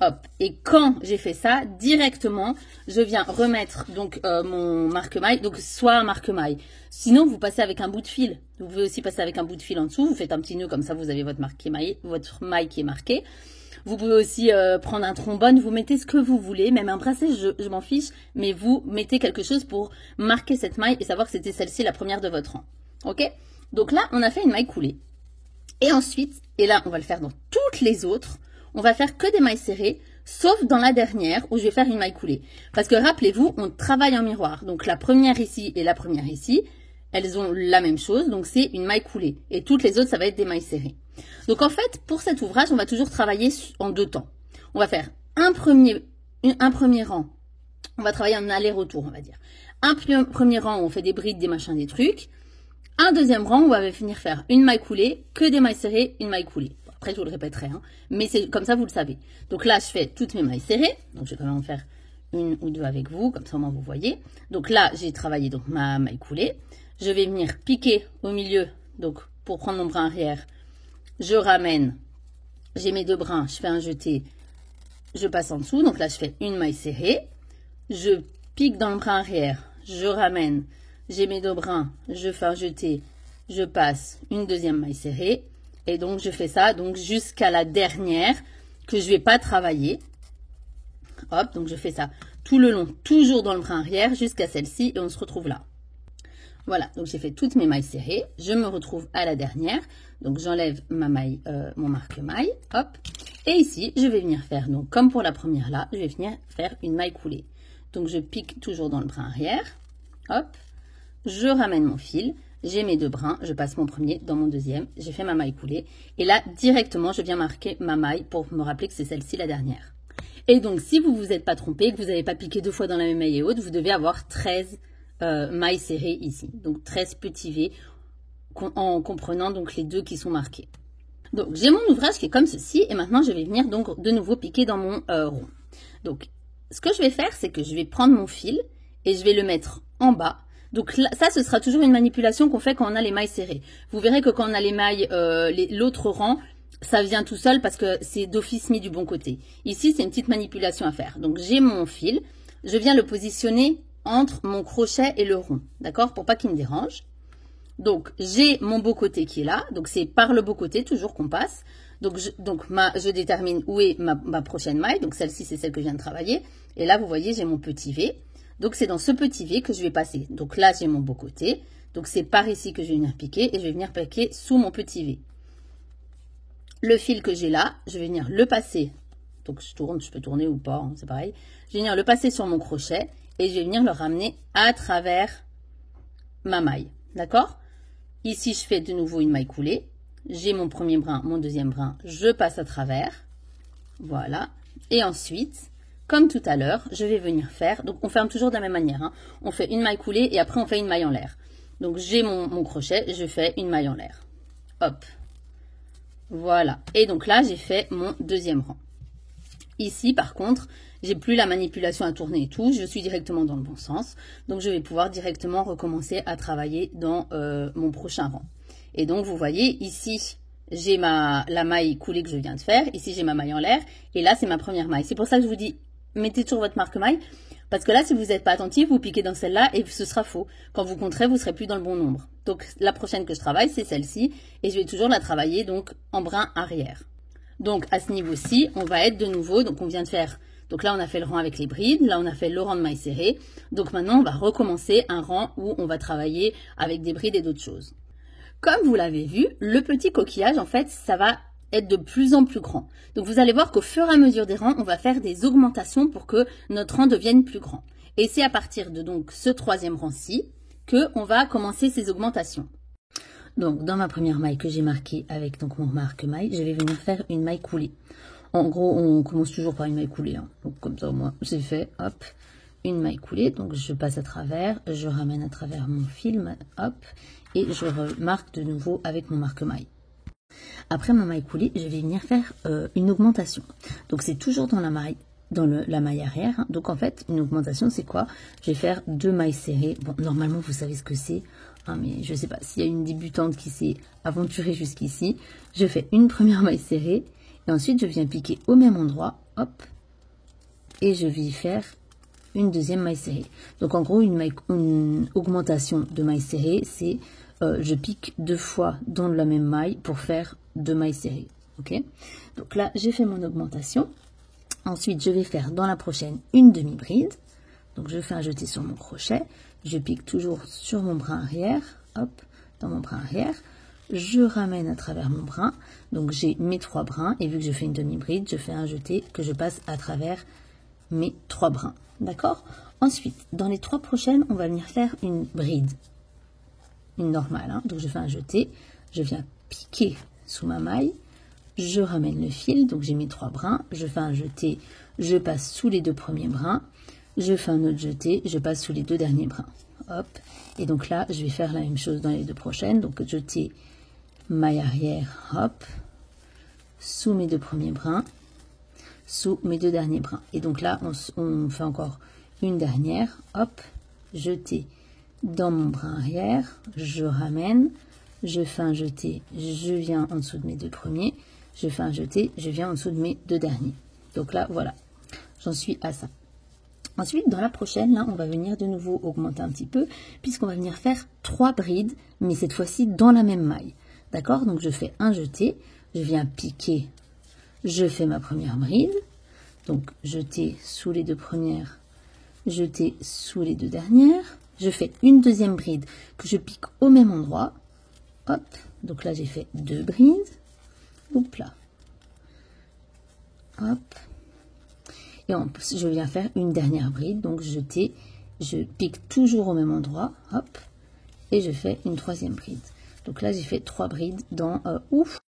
Hop. Et quand j'ai fait ça, directement, je viens remettre donc mon marque-maille. Donc soit un marque-maille. Sinon vous passez avec un bout de fil. Vous pouvez aussi passer avec un bout de fil en dessous. Vous faites un petit nœud comme ça, vous avez votre maille qui est marquée. Vous pouvez aussi prendre un trombone, vous mettez ce que vous voulez, même un bracelet, je m'en fiche, mais vous mettez quelque chose pour marquer cette maille et savoir que c'était celle-ci la première de votre rang. Ok? Donc là, on a fait une maille coulée. Et ensuite, et là, on va le faire dans toutes les autres, on va faire que des mailles serrées, sauf dans la dernière où je vais faire une maille coulée. Parce que rappelez-vous, on travaille en miroir. Donc la première ici et la première ici, elles ont la même chose, donc c'est une maille coulée. Et toutes les autres, ça va être des mailles serrées. Donc en fait, pour cet ouvrage, on va toujours travailler en deux temps. On va faire un premier rang, on va travailler en aller-retour, on va dire. Un premier rang où on fait des brides, des machins, des trucs. Un deuxième rang où on va venir faire une maille coulée, que des mailles serrées, une maille coulée. Après, je vous le répéterai, hein, mais c'est comme ça, vous le savez. Donc là, je fais toutes mes mailles serrées. Donc, je vais quand même en faire une ou deux avec vous, comme ça, au moins, vous voyez. Donc là, j'ai travaillé donc ma maille coulée. Je vais venir piquer au milieu. Donc, pour prendre mon brin arrière, je ramène. J'ai mes deux brins, je fais un jeté. Je passe en dessous. Donc là, je fais une maille serrée. Je pique dans le brin arrière. Je ramène. J'ai mes deux brins, je fais un jeté, je passe une deuxième maille serrée. Et donc, je fais ça donc jusqu'à la dernière que je ne vais pas travailler. Hop, donc je fais ça tout le long, toujours dans le brin arrière jusqu'à celle-ci et on se retrouve là. Voilà, donc j'ai fait toutes mes mailles serrées. Je me retrouve à la dernière. Donc, j'enlève ma maille, mon marque-maille. Hop. Et ici, je vais venir faire, donc comme pour la première là, je vais venir faire une maille coulée. Donc, je pique toujours dans le brin arrière. Hop. Je ramène mon fil, j'ai mes deux brins, je passe mon premier dans mon deuxième, j'ai fait ma maille coulée. Et là, directement, je viens marquer ma maille pour me rappeler que c'est celle-ci la dernière. Et donc, si vous ne vous êtes pas trompé, que vous n'avez pas piqué deux fois dans la même maille et haute, vous devez avoir 13 mailles serrées ici. Donc, 13 petits V en comprenant donc les deux qui sont marqués. Donc, j'ai mon ouvrage qui est comme ceci. Et maintenant, je vais venir donc de nouveau piquer dans mon rond. Donc, ce que je vais faire, c'est que je vais prendre mon fil et je vais le mettre en bas. Donc là, ça, ce sera toujours une manipulation qu'on fait quand on a les mailles serrées. Vous verrez que quand on a les mailles, l'autre rang, ça vient tout seul parce que c'est d'office mis du bon côté. Ici, c'est une petite manipulation à faire. Donc, j'ai mon fil. Je viens le positionner entre mon crochet et le rond. D'accord? Pour pas qu'il me dérange. Donc, j'ai mon beau côté qui est là. Donc, c'est par le beau côté toujours qu'on passe. Donc, je détermine où est ma prochaine maille. Donc, celle-ci, c'est celle que je viens de travailler. Et là, vous voyez, j'ai mon petit V. Donc, c'est dans ce petit V que je vais passer. Donc là, j'ai mon beau côté. Donc, c'est par ici que je vais venir piquer et je vais venir piquer sous mon petit V. Le fil que j'ai là, je vais venir le passer. Donc, je tourne, je peux tourner ou pas, hein, c'est pareil. Je vais venir le passer sur mon crochet et je vais venir le ramener à travers ma maille. D'accord? Ici, je fais de nouveau une maille coulée. J'ai mon premier brin, mon deuxième brin, je passe à travers. Voilà. Et ensuite, comme tout à l'heure, je vais venir faire, donc on ferme toujours de la même manière, hein. On fait une maille coulée et après on fait une maille en l'air. Donc j'ai mon crochet, je fais une maille en l'air. Hop. Voilà. Et donc là, j'ai fait mon deuxième rang. Ici, par contre, j'ai plus la manipulation à tourner et tout, je suis directement dans le bon sens. Donc je vais pouvoir directement recommencer à travailler dans mon prochain rang. Et donc vous voyez, ici, j'ai la maille coulée que je viens de faire. Ici, j'ai ma maille en l'air. Et là, c'est ma première maille. C'est pour ça que je vous dis, mettez toujours votre marque-maille. Parce que là, si vous n'êtes pas attentif, vous piquez dans celle-là et ce sera faux. Quand vous compterez, vous ne serez plus dans le bon nombre. Donc, la prochaine que je travaille, c'est celle-ci. Et je vais toujours la travailler donc en brin arrière. Donc, à ce niveau-ci, on va être de nouveau. Donc, on vient de faire... Donc là, on a fait le rang avec les brides. Là, on a fait le rang de mailles serrées. Donc, maintenant, on va recommencer un rang où on va travailler avec des brides et d'autres choses. Comme vous l'avez vu, le petit coquillage, en fait, ça va être de plus en plus grand. Donc, vous allez voir qu'au fur et à mesure des rangs, on va faire des augmentations pour que notre rang devienne plus grand. Et c'est à partir de donc ce troisième rang-ci qu'on va commencer ces augmentations. Donc, dans ma première maille que j'ai marquée avec donc mon marque-maille, je vais venir faire une maille coulée. En gros, on commence toujours par une maille coulée. Hein. Donc, comme ça, au moins, c'est fait. Hop, une maille coulée. Donc, je passe à travers, je ramène à travers mon fil, hop, et je remarque de nouveau avec mon marque-maille. Après ma maille coulée, je vais venir faire une augmentation. Donc, c'est toujours dans la maille, la maille arrière. Hein. Donc, en fait, une augmentation, c'est quoi? Je vais faire 2 mailles serrées. Bon, normalement, vous savez ce que c'est. Hein, mais je ne sais pas s'il y a une débutante qui s'est aventurée jusqu'ici. Je fais une première maille serrée. Et ensuite, je viens piquer au même endroit. Hop. Et je vais faire une deuxième maille serrée. Donc, en gros, une augmentation de maille serrée, c'est... je pique 2 fois dans la même maille pour faire 2 mailles serrées. Ok? Donc là, j'ai fait mon augmentation. Ensuite, je vais faire dans la prochaine une demi-bride. Donc, je fais un jeté sur mon crochet. Je pique toujours sur mon brin arrière. Hop, dans mon brin arrière. je ramène à travers mon brin, donc j'ai mes 3 brins, et vu que je fais une demi-bride, je fais un jeté que je passe à travers mes 3 brins, d'accord? Ensuite, dans les 3 prochaines, on va venir faire une bride, une normale, hein. Donc je fais un jeté, je viens piquer sous ma maille, je ramène le fil, donc j'ai mes 3 brins, je fais un jeté, je passe sous les 2 premiers brins, je fais un autre jeté, je passe sous les 2 derniers brins, hop, et donc là, je vais faire la même chose dans les 2 prochaines, donc jeté, maille arrière, hop, sous mes 2 premiers brins, sous mes 2 derniers brins. Et donc là, on fait encore une dernière, hop, jeté dans mon brin arrière, je ramène, je fais un jeté, je viens en dessous de mes 2 premiers, je fais un jeté, je viens en dessous de mes 2 derniers. Donc là, voilà, j'en suis à ça. Ensuite, dans la prochaine, là, on va venir de nouveau augmenter un petit peu, puisqu'on va venir faire 3 brides, mais cette fois-ci dans la même maille. D'accord? Donc je fais un jeté, je viens piquer, je fais ma première bride, donc jeté sous les 2 premières, jeté sous les 2 dernières, je fais une deuxième bride que je pique au même endroit, hop, donc là j'ai fait 2 brides, hop là, hop, et en plus je viens faire une dernière bride, donc jeté, je pique toujours au même endroit, hop, et je fais une 3e bride. Donc là, j'ai fait 3 brides dans ouf.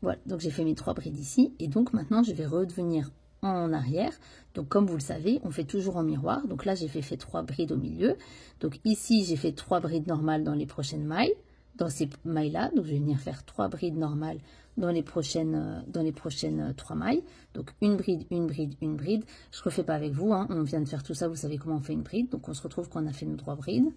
Voilà, donc j'ai fait mes 3 brides ici. Et donc maintenant, je vais revenir en arrière. Donc comme vous le savez, on fait toujours en miroir. Donc là, j'ai fait 3 brides au milieu. Donc ici, j'ai fait 3 brides normales dans les prochaines mailles. Dans ces mailles-là, donc je vais venir faire 3 brides normales dans les prochaines 3 mailles. Donc une bride, une bride, une bride. Je ne refais pas avec vous, hein. On vient de faire tout ça, vous savez comment on fait une bride. Donc on se retrouve quand on a fait nos 3 brides.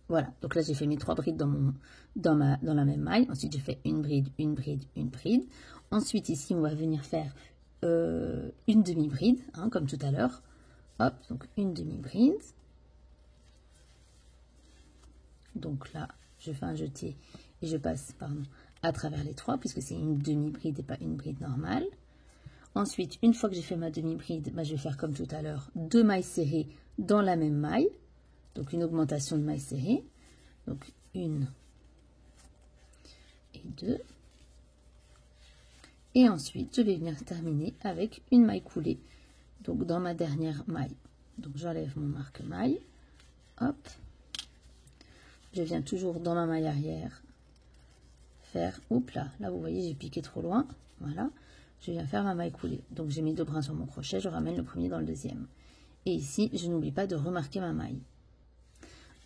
Voilà, donc là j'ai fait mes 3 brides dans la même maille. Ensuite j'ai fait une bride, une bride, une bride. Ensuite ici on va venir faire une demi-bride, hein, comme tout à l'heure. Hop, donc une demi-bride. Donc là je fais un jeté et je passe à travers les 3 puisque c'est une demi-bride et pas une bride normale. Ensuite, une fois que j'ai fait ma demi-bride, je vais faire comme tout à l'heure 2 mailles serrées dans la même maille. Donc une augmentation de mailles serrées, donc 1 et 2. Et ensuite, je vais venir terminer avec une maille coulée, donc dans ma dernière maille. Donc j'enlève mon marque-maille, hop. Je viens toujours dans ma maille arrière faire, oups là vous voyez j'ai piqué trop loin, voilà. Je viens faire ma maille coulée. Donc j'ai mis 2 brins sur mon crochet, je ramène le premier dans le deuxième. Et ici, je n'oublie pas de remarquer ma maille.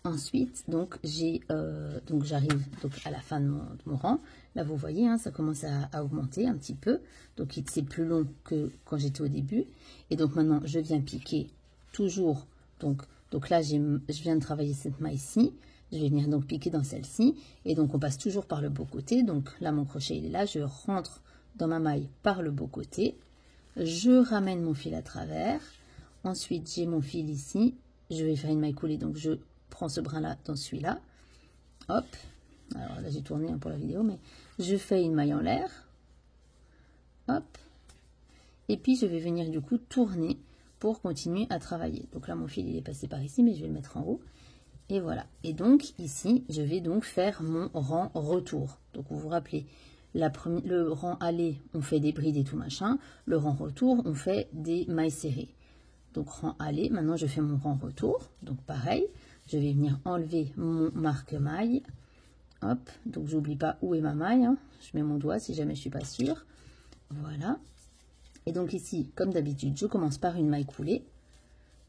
Ensuite, donc j'arrive à la fin de mon rang. Là, vous voyez, hein, ça commence à augmenter un petit peu. Donc, c'est plus long que quand j'étais au début. Et donc, maintenant, je viens piquer toujours. Donc là, je viens de travailler cette maille-ci. Je vais venir donc piquer dans celle-ci. Et donc, on passe toujours par le beau côté. Donc, là, mon crochet, il est là. Je rentre dans ma maille par le beau côté. Je ramène mon fil à travers. Ensuite, j'ai mon fil ici. Je vais faire une maille coulée. Donc, je prends ce brin là dans celui-là, hop, alors là j'ai tourné pour la vidéo, mais je fais une maille en l'air, hop, et puis je vais venir du coup tourner pour continuer à travailler. Donc là mon fil il est passé par ici, mais je vais le mettre en haut, et voilà. Et donc ici je vais donc faire mon rang retour. Donc vous vous rappelez, le rang aller on fait des brides et tout machin, le rang retour on fait des mailles serrées. Donc rang aller, maintenant je fais mon rang retour, donc pareil. Je vais venir enlever mon marque-maille. Hop, donc j'oublie pas où est ma maille. Hein. Je mets mon doigt si jamais je suis pas sûre. Voilà. Et donc ici, comme d'habitude, je commence par une maille coulée.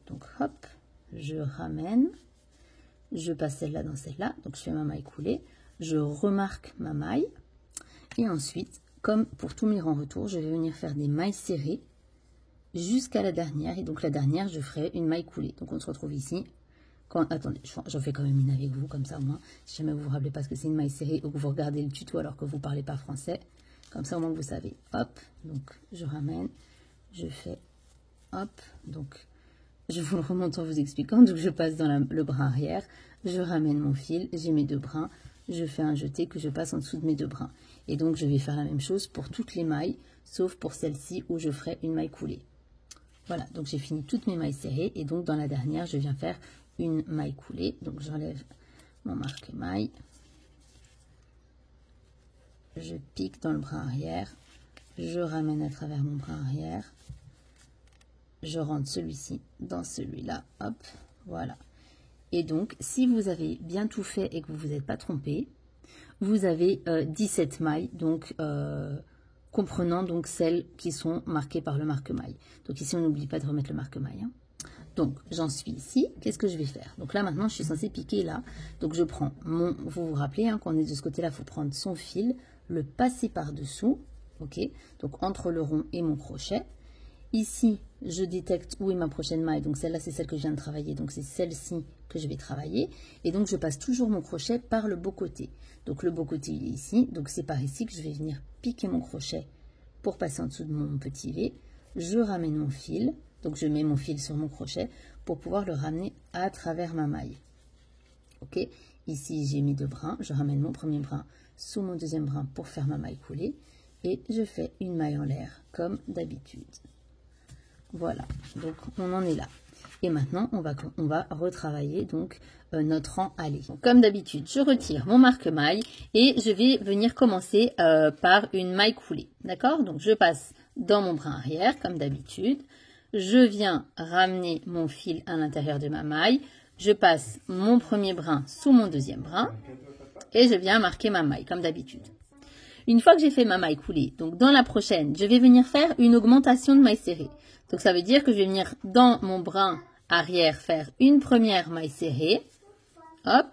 Donc hop, je ramène. Je passe celle-là dans celle-là. Donc je fais ma maille coulée. Je remarque ma maille. Et ensuite, comme pour tous mes rangs retours, je vais venir faire des mailles serrées jusqu'à la dernière. Et donc la dernière, je ferai une maille coulée. Donc on se retrouve ici. Attendez, j'en fais quand même une avec vous, comme ça au moins, si jamais vous vous rappelez pas ce que c'est une maille serrée ou que vous regardez le tuto alors que vous ne parlez pas français, comme ça au moins vous savez. Hop, donc je ramène, je fais, hop, donc je vous le remonte en vous expliquant, donc je passe dans le brin arrière, je ramène mon fil, j'ai mes 2 brins, je fais un jeté que je passe en dessous de mes 2 brins. Et donc je vais faire la même chose pour toutes les mailles, sauf pour celle-ci où je ferai une maille coulée. Voilà, donc j'ai fini toutes mes mailles serrées et donc dans la dernière, je viens faire une maille coulée. Donc j'enlève mon marque-maille. je pique dans le brin arrière, je ramène à travers mon brin arrière, je rentre celui-ci dans celui-là, hop, voilà. Et donc, si vous avez bien tout fait et que vous vous êtes pas trompé, vous avez 17 mailles, donc comprenant donc celles qui sont marquées par le marque-maille. Donc ici, on n'oublie pas de remettre le marque-maille. Hein. Donc, j'en suis ici. Qu'est-ce que je vais faire? Donc là, maintenant, je suis censée piquer là. Donc, je prends mon... Vous vous rappelez, hein, quand on est de ce côté-là, il faut prendre son fil, le passer par-dessous. Ok? Donc, entre le rond et mon crochet. Ici, je détecte où est ma prochaine maille. Donc, celle-là, c'est celle que je viens de travailler. Donc, c'est celle-ci que je vais travailler. Et donc, je passe toujours mon crochet par le beau côté. Donc, le beau côté, il est ici. Donc, c'est par ici que je vais venir piquer mon crochet pour passer en dessous de mon petit V. Je ramène mon fil. Donc, je mets mon fil sur mon crochet pour pouvoir le ramener à travers ma maille. Ok? Ici, j'ai mis 2 brins. Je ramène mon premier brin sous mon deuxième brin pour faire ma maille coulée. Et je fais une maille en l'air comme d'habitude. Voilà, donc on en est là. Et maintenant, on va retravailler donc notre rang allé. Donc, comme d'habitude, je retire mon marque-maille et je vais venir commencer par une maille coulée. D'accord? Donc, je passe dans mon brin arrière, comme d'habitude. Je viens ramener mon fil à l'intérieur de ma maille. Je passe mon premier brin sous mon deuxième brin. Et je viens marquer ma maille, comme d'habitude. Une fois que j'ai fait ma maille coulée, donc dans la prochaine, je vais venir faire une augmentation de maille serrée. Donc ça veut dire que je vais venir dans mon brin arrière faire une première maille serrée. Hop.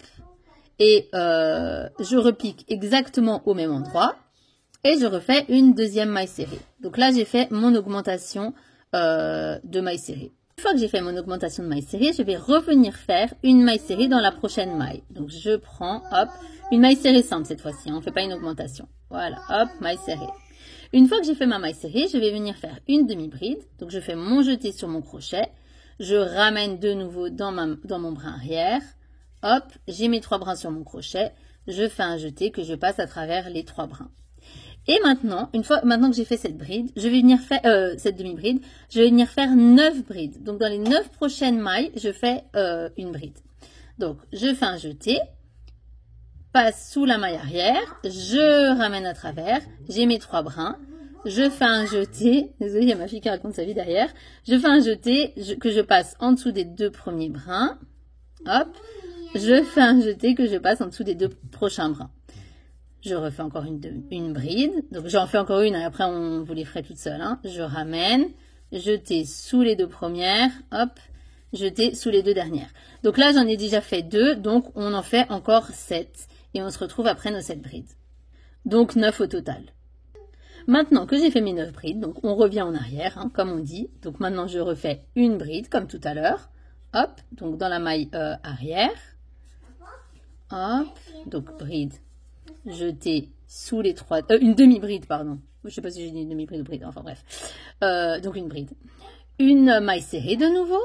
Et je repique exactement au même endroit. Et je refais une deuxième maille serrée. Donc là, j'ai fait mon augmentation de maille serrée. Une fois que j'ai fait mon augmentation de maille serrée, je vais revenir faire une maille serrée dans la prochaine maille. Donc je prends, hop, une maille serrée simple cette fois-ci. On ne fait pas une augmentation. Voilà, hop, maille serrée. Une fois que j'ai fait ma maille serrée, je vais venir faire une demi-bride. Donc, je fais mon jeté sur mon crochet. Je ramène de nouveau dans mon brin arrière. Hop, j'ai mes 3 brins sur mon crochet. Je fais un jeté que je passe à travers les 3 brins. Et maintenant, maintenant que j'ai fait cette bride, je vais venir faire cette demi-bride, je vais venir faire 9 brides. Donc, dans les 9 prochaines mailles, je fais une bride. Donc, je fais un jeté. Passe sous la maille arrière, je ramène à travers, j'ai mes 3 brins, je fais un jeté, désolé, il y a ma fille qui raconte sa vie derrière, je fais un jeté que je passe en dessous des 2 premiers brins, hop, je fais un jeté que je passe en dessous des 2 prochains brins. Je refais encore une bride, donc j'en fais encore une, après on vous les ferait toute seule, hein. Je ramène, jeté sous les 2 premières, hop, jeté sous les 2 dernières. Donc là, j'en ai déjà fait 2, donc on en fait encore 7. Et on se retrouve après nos 7 brides. Donc 9 au total. Maintenant que j'ai fait mes 9 brides, donc on revient en arrière, hein, comme on dit. Donc maintenant je refais une bride, comme tout à l'heure. Hop, donc dans la maille arrière. Hop, donc bride, jeté sous les 3... une demi-bride, pardon. Je ne sais pas si j'ai dit une demi-bride ou bride, enfin bref. Donc une bride. Une maille serrée de nouveau.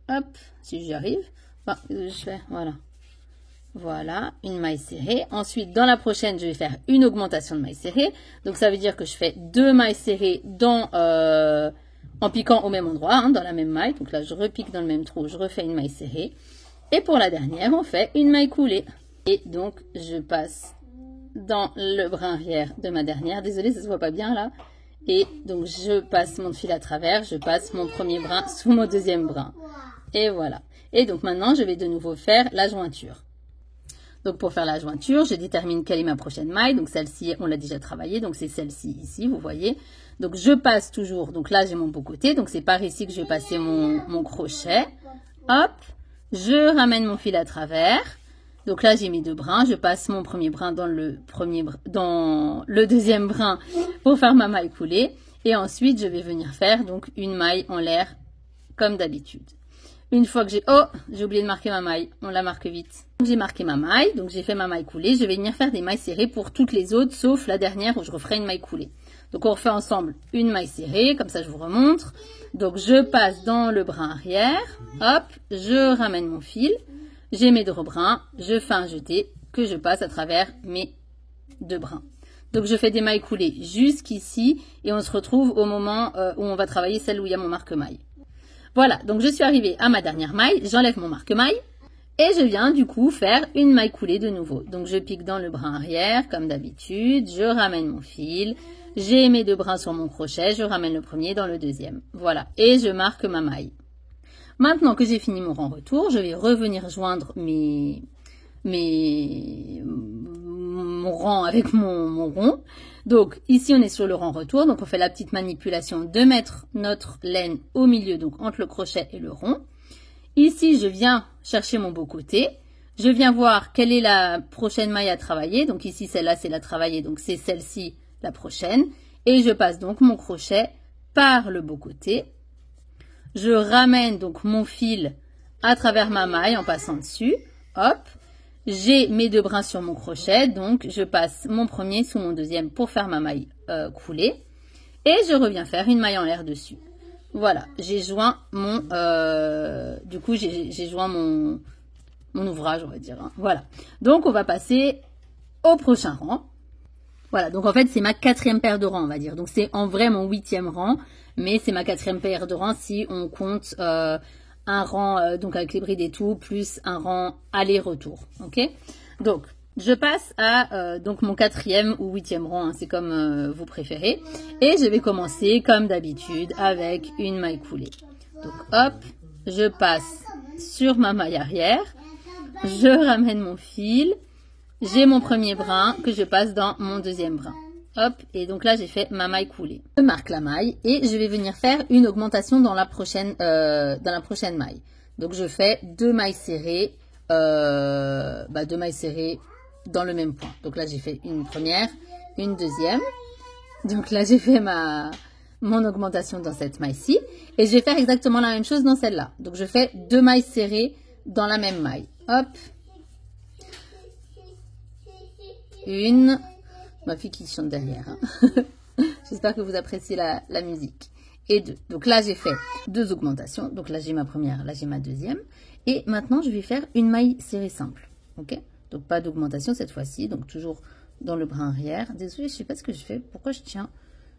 Hop, si j'y arrive. Bon, je fais, voilà. Voilà, une maille serrée. Ensuite, dans la prochaine, je vais faire une augmentation de maille serrée. Donc, ça veut dire que je fais 2 mailles serrées en piquant au même endroit, hein, dans la même maille. Donc là, je repique dans le même trou, je refais une maille serrée. Et pour la dernière, on fait une maille coulée. Et donc, je passe dans le brin arrière de ma dernière. Désolée, ça se voit pas bien là. Et donc, je passe mon fil à travers, je passe mon premier brin sous mon deuxième brin. Et voilà. Et donc, maintenant, je vais de nouveau faire la jointure. Donc, pour faire la jointure, je détermine quelle est ma prochaine maille. Donc, celle-ci, on l'a déjà travaillée. Donc, c'est celle-ci ici, vous voyez. Donc, je passe toujours. Donc, là, j'ai mon beau côté. Donc, c'est par ici que je vais passer mon crochet. Hop, je ramène mon fil à travers. Donc, là, j'ai mes 2 brins. Je passe mon premier brin dans le deuxième brin pour faire ma maille coulée. Et ensuite, je vais venir faire donc une maille en l'air comme d'habitude. Une fois que j'ai oublié de marquer ma maille, on la marque vite. J'ai marqué ma maille, donc j'ai fait ma maille coulée. Je vais venir faire des mailles serrées pour toutes les autres, sauf la dernière où je referai une maille coulée. Donc on refait ensemble une maille serrée, comme ça je vous remontre. Donc je passe dans le brin arrière, hop, je ramène mon fil, j'ai mes 2 brins, je fais un jeté que je passe à travers mes 2 brins. Donc je fais des mailles coulées jusqu'ici et on se retrouve au moment où on va travailler celle où il y a mon marque-maille. Voilà, donc je suis arrivée à ma dernière maille, j'enlève mon marque-maille, Et je viens du coup faire une maille coulée de nouveau. Donc je pique dans le brin arrière comme d'habitude, je ramène mon fil, j'ai mes 2 brins sur mon crochet, je ramène le premier dans le deuxième. Voilà, et je marque ma maille. Maintenant que j'ai fini mon rang retour, je vais revenir joindre mon rang avec mon rond. Donc ici on est sur le rang retour, donc on fait la petite manipulation de mettre notre laine au milieu, donc entre le crochet et le rond. Ici, je viens chercher mon beau côté. Je viens voir quelle est la prochaine maille à travailler. Donc ici, celle-là, c'est la travailler. Donc c'est celle-ci, la prochaine. Et je passe donc mon crochet par le beau côté. Je ramène donc mon fil à travers ma maille en passant dessus. Hop. J'ai mes 2 brins sur mon crochet. Donc je passe mon premier sous mon deuxième pour faire ma maille coulée. Et je reviens faire une maille en l'air dessus. Voilà, j'ai joint mon, j'ai joint mon ouvrage, on va dire. Hein. Voilà. Donc, on va passer au prochain rang. Voilà, donc en fait, c'est ma 4e paire de rangs, on va dire. Donc, c'est en vrai mon 8e rang, mais c'est ma 4e paire de rangs si on compte un rang, donc avec les brides et tout, plus un rang aller-retour. Ok? Donc, je passe à donc mon 4e ou 8e rang, hein, c'est comme vous préférez. Et je vais commencer comme d'habitude avec une maille coulée. Donc hop, je passe sur ma maille arrière, je ramène mon fil, j'ai mon premier brin que je passe dans mon deuxième brin. Hop, et donc là j'ai fait ma maille coulée. Je marque la maille et je vais venir faire une augmentation dans la prochaine maille. Donc je fais 2 mailles serrées, 2 mailles serrées dans le même point. Donc là, j'ai fait une première, une deuxième. Donc là, j'ai fait mon augmentation dans cette maille-ci. Et je vais faire exactement la même chose dans celle-là. Donc, je fais 2 mailles serrées dans la même maille. Hop. Une. Ma fille qui chante derrière. Hein. J'espère que vous appréciez la musique. Et 2. Donc là, j'ai fait 2 augmentations. Donc là, j'ai ma première, là, j'ai ma deuxième. Et maintenant, je vais faire une maille serrée simple. Ok ? Donc, pas d'augmentation cette fois-ci. Donc, toujours dans le brin arrière. Désolée, je ne sais pas ce que je fais. Pourquoi je tiens?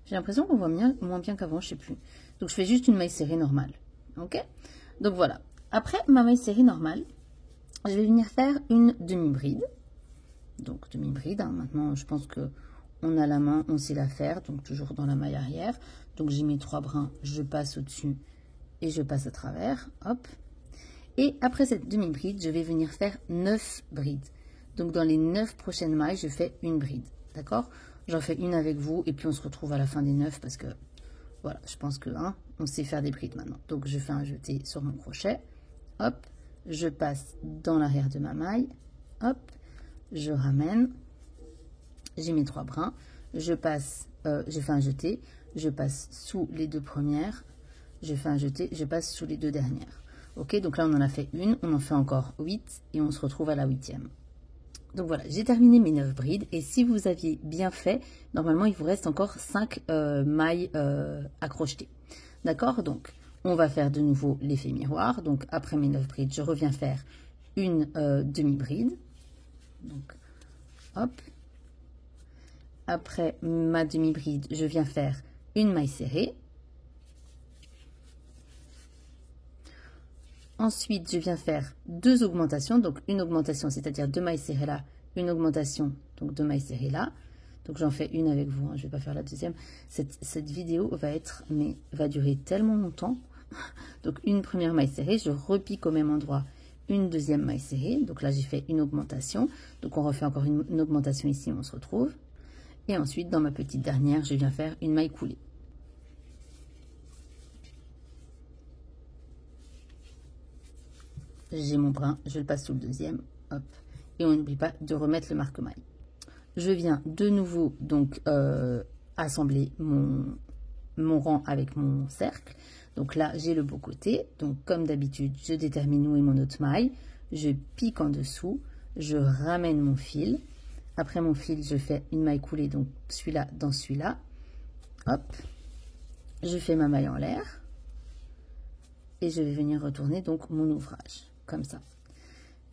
J'ai l'impression qu'on voit moins bien qu'avant, je ne sais plus. Donc, je fais juste une maille serrée normale. Ok? Donc, voilà. Après ma maille serrée normale, je vais venir faire une demi-bride. Donc, demi-bride. Hein. Maintenant, je pense qu'on a la main, on sait la faire. Donc, toujours dans la maille arrière. Donc, j'ai mes 3 brins. Je passe au-dessus et je passe à travers. Hop. Et après cette demi-bride, je vais venir faire 9 brides. Donc, dans les 9 prochaines mailles, je fais une bride. D'accord? J'en fais une avec vous et puis on se retrouve à la fin des 9 parce que, voilà, je pense que, hein, on sait faire des brides maintenant. Donc, je fais un jeté sur mon crochet. Hop, je passe dans l'arrière de ma maille. Hop, je ramène. J'ai mes 3 brins. Je passe, je fais un jeté. Je passe sous les 2 premières. Je fais un jeté. Je passe sous les 2 dernières. Ok, donc là, on en a fait une. On en fait encore 8 et on se retrouve à la 8e. Donc voilà, j'ai terminé mes 9 brides. Et si vous aviez bien fait, normalement, il vous reste encore 5 mailles à crocheter. D'accord? Donc, on va faire de nouveau l'effet miroir. Donc, après mes 9 brides, je reviens faire une demi-bride. Donc, hop. Après ma demi-bride, je viens faire une maille serrée. Ensuite, je viens faire 2 augmentations. Donc, une augmentation, c'est-à-dire 2 mailles serrées là. Une augmentation, donc 2 mailles serrées là. Donc, j'en fais une avec vous. Hein, je ne vais pas faire la deuxième. Cette vidéo va durer tellement longtemps. Donc, une première maille serrée. Je repique au même endroit une deuxième maille serrée. Donc, là, j'ai fait une augmentation. Donc, on refait encore une augmentation ici. On se retrouve. Et ensuite, dans ma petite dernière, je viens faire une maille coulée. J'ai mon brin, je le passe sous le deuxième, hop, et on n'oublie pas de remettre le marque-maille. Je viens de nouveau donc assembler mon rang avec mon cercle. Donc là, j'ai le beau côté. Donc comme d'habitude, je détermine où est mon autre maille. Je pique en dessous, je ramène mon fil. Après mon fil, je fais une maille coulée, donc celui-là dans celui-là. Hop, je fais ma maille en l'air. Et je vais venir retourner donc mon ouvrage, comme ça.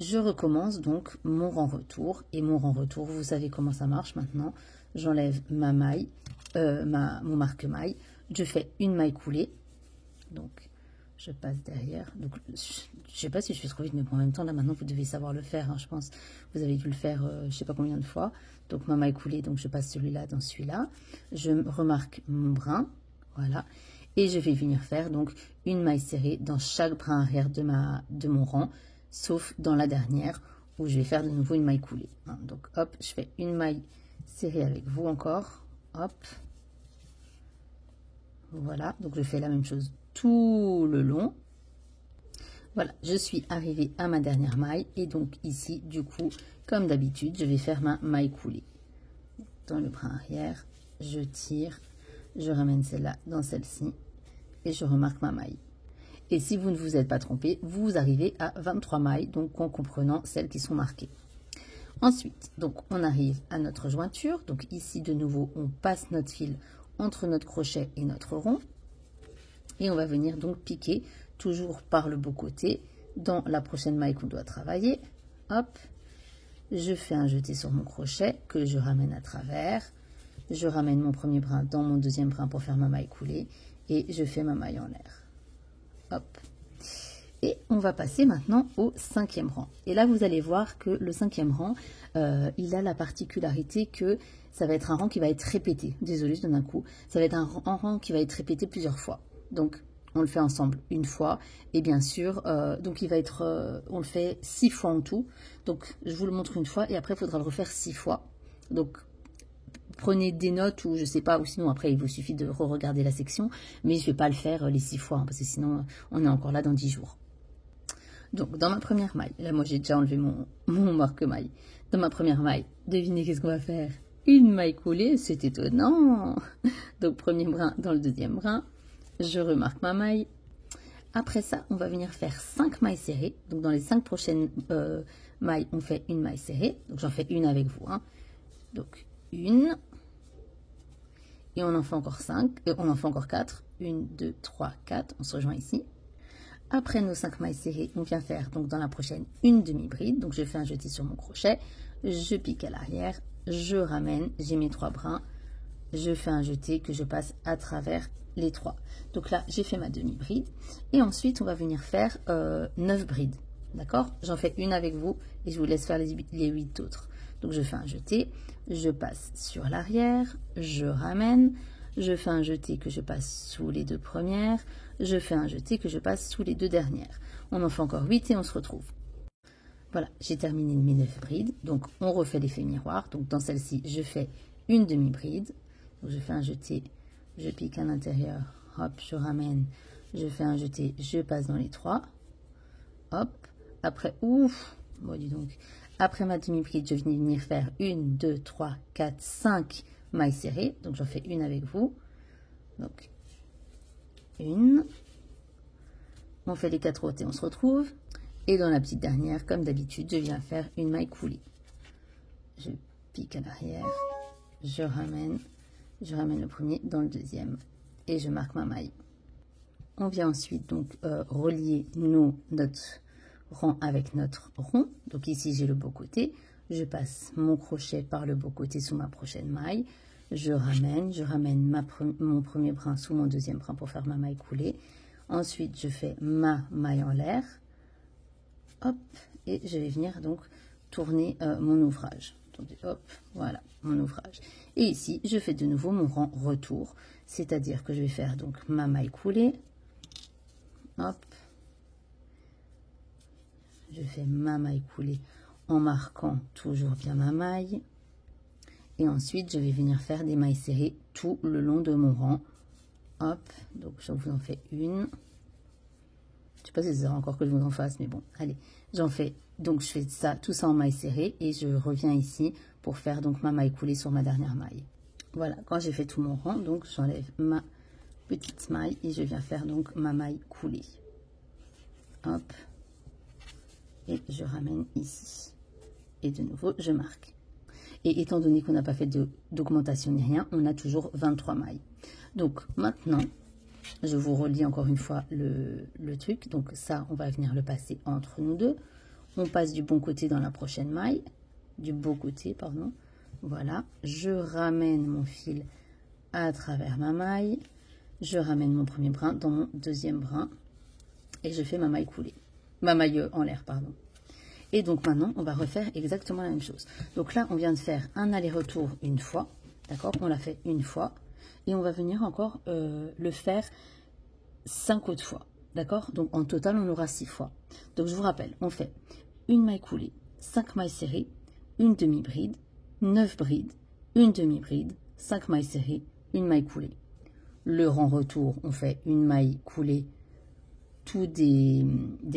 Je recommence donc mon rang retour. Et mon rang retour, vous savez comment ça marche maintenant. J'enlève ma maille, mon marque-maille. Je fais une maille coulée. Donc, je passe derrière. Donc, je sais pas si je fais trop vite, mais bon, en même temps, là, maintenant, vous devez savoir le faire, hein, je pense. Vous avez dû le faire, je sais pas combien de fois. Donc, ma maille coulée, donc je passe celui-là dans celui-là. Je remarque mon brin, voilà. Et je vais venir faire, donc, une maille serrée dans chaque brin arrière de mon rang, sauf dans la dernière, où je vais faire de nouveau une maille coulée. Hein. Donc, hop, je fais une maille serrée avec vous encore. Hop. Voilà, donc je fais la même chose tout le long. Voilà, je suis arrivée à ma dernière maille et donc ici, du coup, comme d'habitude, je vais faire ma maille coulée. Dans le brin arrière, je tire, je ramène celle-là dans celle-ci et je remarque ma maille. Et si vous ne vous êtes pas trompé, vous arrivez à 23 mailles, donc en comprenant celles qui sont marquées. Ensuite, donc on arrive à notre jointure. Donc ici, de nouveau, on passe notre fil entre notre crochet et notre rond. Et on va venir donc piquer, toujours par le beau côté, dans la prochaine maille qu'on doit travailler. Hop, je fais un jeté sur mon crochet que je ramène à travers. Je ramène mon premier brin dans mon deuxième brin pour faire ma maille coulée. Et je fais ma maille en l'air. Hop. Et on va passer maintenant au 5e rang. Et là, vous allez voir que le 5e rang, il a la particularité que ça va être un rang qui va être répété. Désolée, je donne un coup. Ça va être un rang qui va être répété plusieurs fois. Donc, on le fait ensemble une fois. Et bien sûr, donc il va être, on le fait 6 fois en tout. Donc, je vous le montre une fois et après, il faudra le refaire 6 fois. Donc, prenez des notes ou je sais pas, ou sinon après, il vous suffit de re-regarder la section. Mais je ne vais pas le faire les 6 fois, hein, parce que sinon, on est encore là dans 10 jours. Donc, dans ma première maille, là, moi, j'ai déjà enlevé mon marque-maille. Dans ma première maille, devinez qu'est-ce qu'on va faire? Une maille coulée, c'est étonnant. Donc, premier brin dans le deuxième brin. Je remarque ma maille. Après ça, on va venir faire 5 mailles serrées. Donc, dans les 5 prochaines mailles, on fait une maille serrée. Donc, j'en fais une avec vous. Hein. Donc, une. Et on en fait encore 5. On en fait encore 4. 1, 2, 3, 4. On se rejoint ici. Après nos 5 mailles serrées, on vient faire donc dans la prochaine une demi-bride. Donc, je fais un jeté sur mon crochet. Je pique à l'arrière. Je ramène. J'ai mes 3 brins. Je fais un jeté que je passe à travers les 3. Donc là, j'ai fait ma demi-bride. Et ensuite, on va venir faire 9 brides. D'accord? J'en fais une avec vous et je vous laisse faire les 8 autres. Donc, je fais un jeté. Je passe sur l'arrière. Je ramène. Je fais un jeté que je passe sous les 2 premières. Je fais un jeté que je passe sous les 2 dernières. On en fait encore 8 et on se retrouve. Voilà, j'ai terminé mes 9 brides. Donc, on refait l'effet miroir. Donc, dans celle-ci, je fais une demi-bride. Donc, je fais un jeté, je pique à l'intérieur, hop, je ramène, je fais un jeté, je passe dans les 3. Hop, après, ouf, bon, dis donc. Après ma demi-bride, je vais venir faire 1, 2, 3, 4, 5 mailles serrées. Donc, j'en fais une avec vous. Donc, une. On fait les 4 autres et on se retrouve. Et dans la petite dernière, comme d'habitude, je viens faire une maille coulée. Je pique à l'arrière, je ramène le premier dans le deuxième et je marque ma maille. On vient ensuite donc relier notre rang avec notre rond. Donc ici, j'ai le beau côté. Je passe mon crochet par le beau côté sous ma prochaine maille. Je ramène mon premier brin sous mon deuxième brin pour faire ma maille coulée. Ensuite, je fais ma maille en l'air. Hop, et je vais venir donc tourner mon ouvrage. Attendez, hop, voilà, mon ouvrage. Et ici, je fais de nouveau mon rang retour, c'est-à-dire que je vais faire donc ma maille coulée. Hop, je fais ma maille coulée en marquant toujours bien ma maille. Et ensuite, je vais venir faire des mailles serrées tout le long de mon rang. Hop, donc je vous en fais une. Je sais pas si c'est encore que je vous en fasse, mais bon, allez, j'en fais. Donc, je fais ça, tout ça en maille serrée et je reviens ici pour faire donc ma maille coulée sur ma dernière maille. Voilà, quand j'ai fait tout mon rang, donc j'enlève ma petite maille et je viens faire donc ma maille coulée. Hop, et je ramène ici. Et de nouveau, je marque. Et étant donné qu'on n'a pas fait d'augmentation ni rien, on a toujours 23 mailles. Donc, maintenant, je vous relis encore une fois le truc. Donc ça, on va venir le passer entre nous deux. On passe du bon côté dans la prochaine maille. Du beau côté, pardon. Voilà. Je ramène mon fil à travers ma maille. Je ramène mon premier brin dans mon deuxième brin. et je fais ma maille coulée. Ma maille en l'air, pardon. Et donc maintenant, on va refaire exactement la même chose. Donc là, on vient de faire un aller-retour une fois. D'accord? On l'a fait une fois. Et on va venir encore le faire 5 autres fois. D'accord? Donc en total, on aura 6 fois. Donc je vous rappelle, on fait une maille coulée, 5 mailles serrées, une demi-bride, 9 brides, une demi-bride, 5 mailles serrées, une maille coulée. Le rang retour, on fait une maille coulée, tout des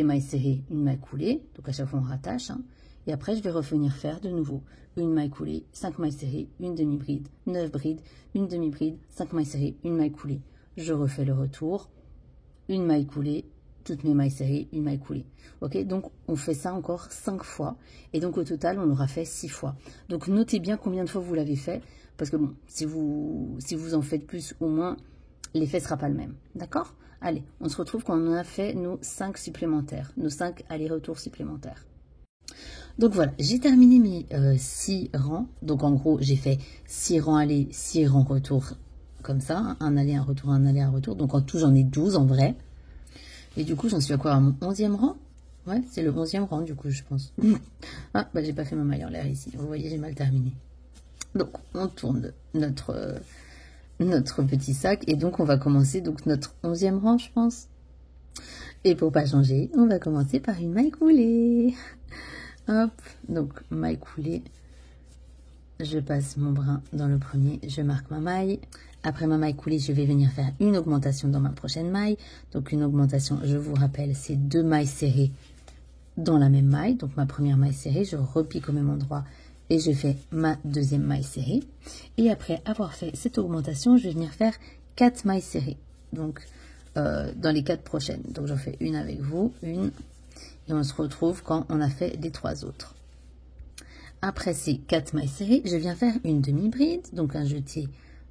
mailles serrées, une maille coulée. Donc à chaque fois, on rattache. Hein. Et après, je vais revenir faire de nouveau une maille coulée, 5 mailles serrées, une demi-bride, 9 brides, une demi-bride, 5 mailles serrées, une maille coulée. Je refais le retour, une maille coulée, toutes mes mailles serrées, une maille coulée. Ok, donc on fait ça encore 5 fois. Et donc au total, on l'aura fait 6 fois. Donc notez bien combien de fois vous l'avez fait. Parce que bon, si vous en faites plus ou moins, l'effet ne sera pas le même. D'accord? Allez, on se retrouve quand on a fait nos 5 supplémentaires, nos 5 allers-retours supplémentaires. Donc voilà, j'ai terminé mes 6 rangs. Donc en gros, j'ai fait 6 rangs aller, 6 rangs retour, comme ça. Hein, un aller, un retour, un aller, un retour. Donc en tout, j'en ai 12 en vrai. Et du coup, j'en suis à quoi? À mon 11e rang? Ouais, c'est le 11e rang du coup, je pense. Ah, bah j'ai pas fait ma maille en l'air ici. Vous voyez, j'ai mal terminé. Donc, on tourne notre petit sac. Et donc, on va commencer donc notre 11e rang, je pense. Et pour pas changer, on va commencer par une maille coulée. Hop, donc maille coulée. Je passe mon brin dans le premier, je marque ma maille. Après ma maille coulée, je vais venir faire une augmentation dans ma prochaine maille. Donc une augmentation, je vous rappelle, c'est 2 mailles serrées dans la même maille. Donc ma première maille serrée, je repique au même endroit et je fais ma deuxième maille serrée. Et après avoir fait cette augmentation, je vais venir faire 4 mailles serrées. Donc dans les 4 prochaines. Donc j'en fais une avec vous, une. Et on se retrouve quand on a fait les 3 autres. Après ces 4 mailles serrées, je viens faire une demi-bride. Donc un jeté,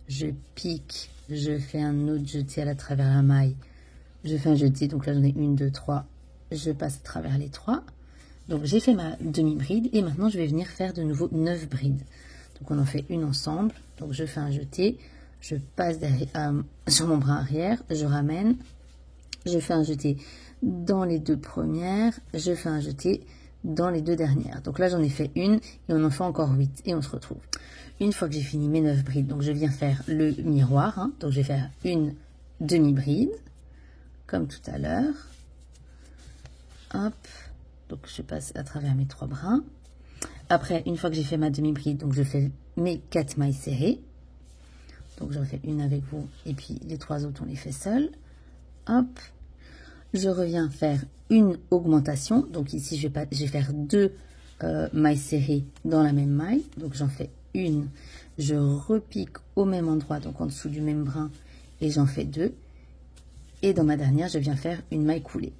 je pique, je fais un autre jeté à travers la maille. Je fais un jeté, donc là j'en ai 1, 2, 3. Je passe à travers les 3. Donc j'ai fait ma demi-bride et maintenant je vais venir faire de nouveau 9 brides. Donc on en fait une ensemble. Donc je fais un jeté, je passe derrière, sur mon bras arrière, je ramène. Je fais un jeté dans les 2 premières, je fais un jeté dans les 2 dernières. Donc là, j'en ai fait une et on en fait encore 8 et on se retrouve. Une fois que j'ai fini mes 9 brides, donc je viens faire le miroir. Hein, donc je vais faire une demi-bride, comme tout à l'heure. Hop, donc je passe à travers mes 3 brins. Après, une fois que j'ai fait ma demi-bride, donc je fais mes 4 mailles serrées. Donc j'en fais une avec vous et puis les 3 autres, on les fait seuls. Hop. Je reviens faire une augmentation. Donc ici, je vais faire 2 mailles serrées dans la même maille. Donc j'en fais une. Je repique au même endroit, donc en dessous du même brin. Et j'en fais 2. Et dans ma dernière, je viens faire une maille coulée.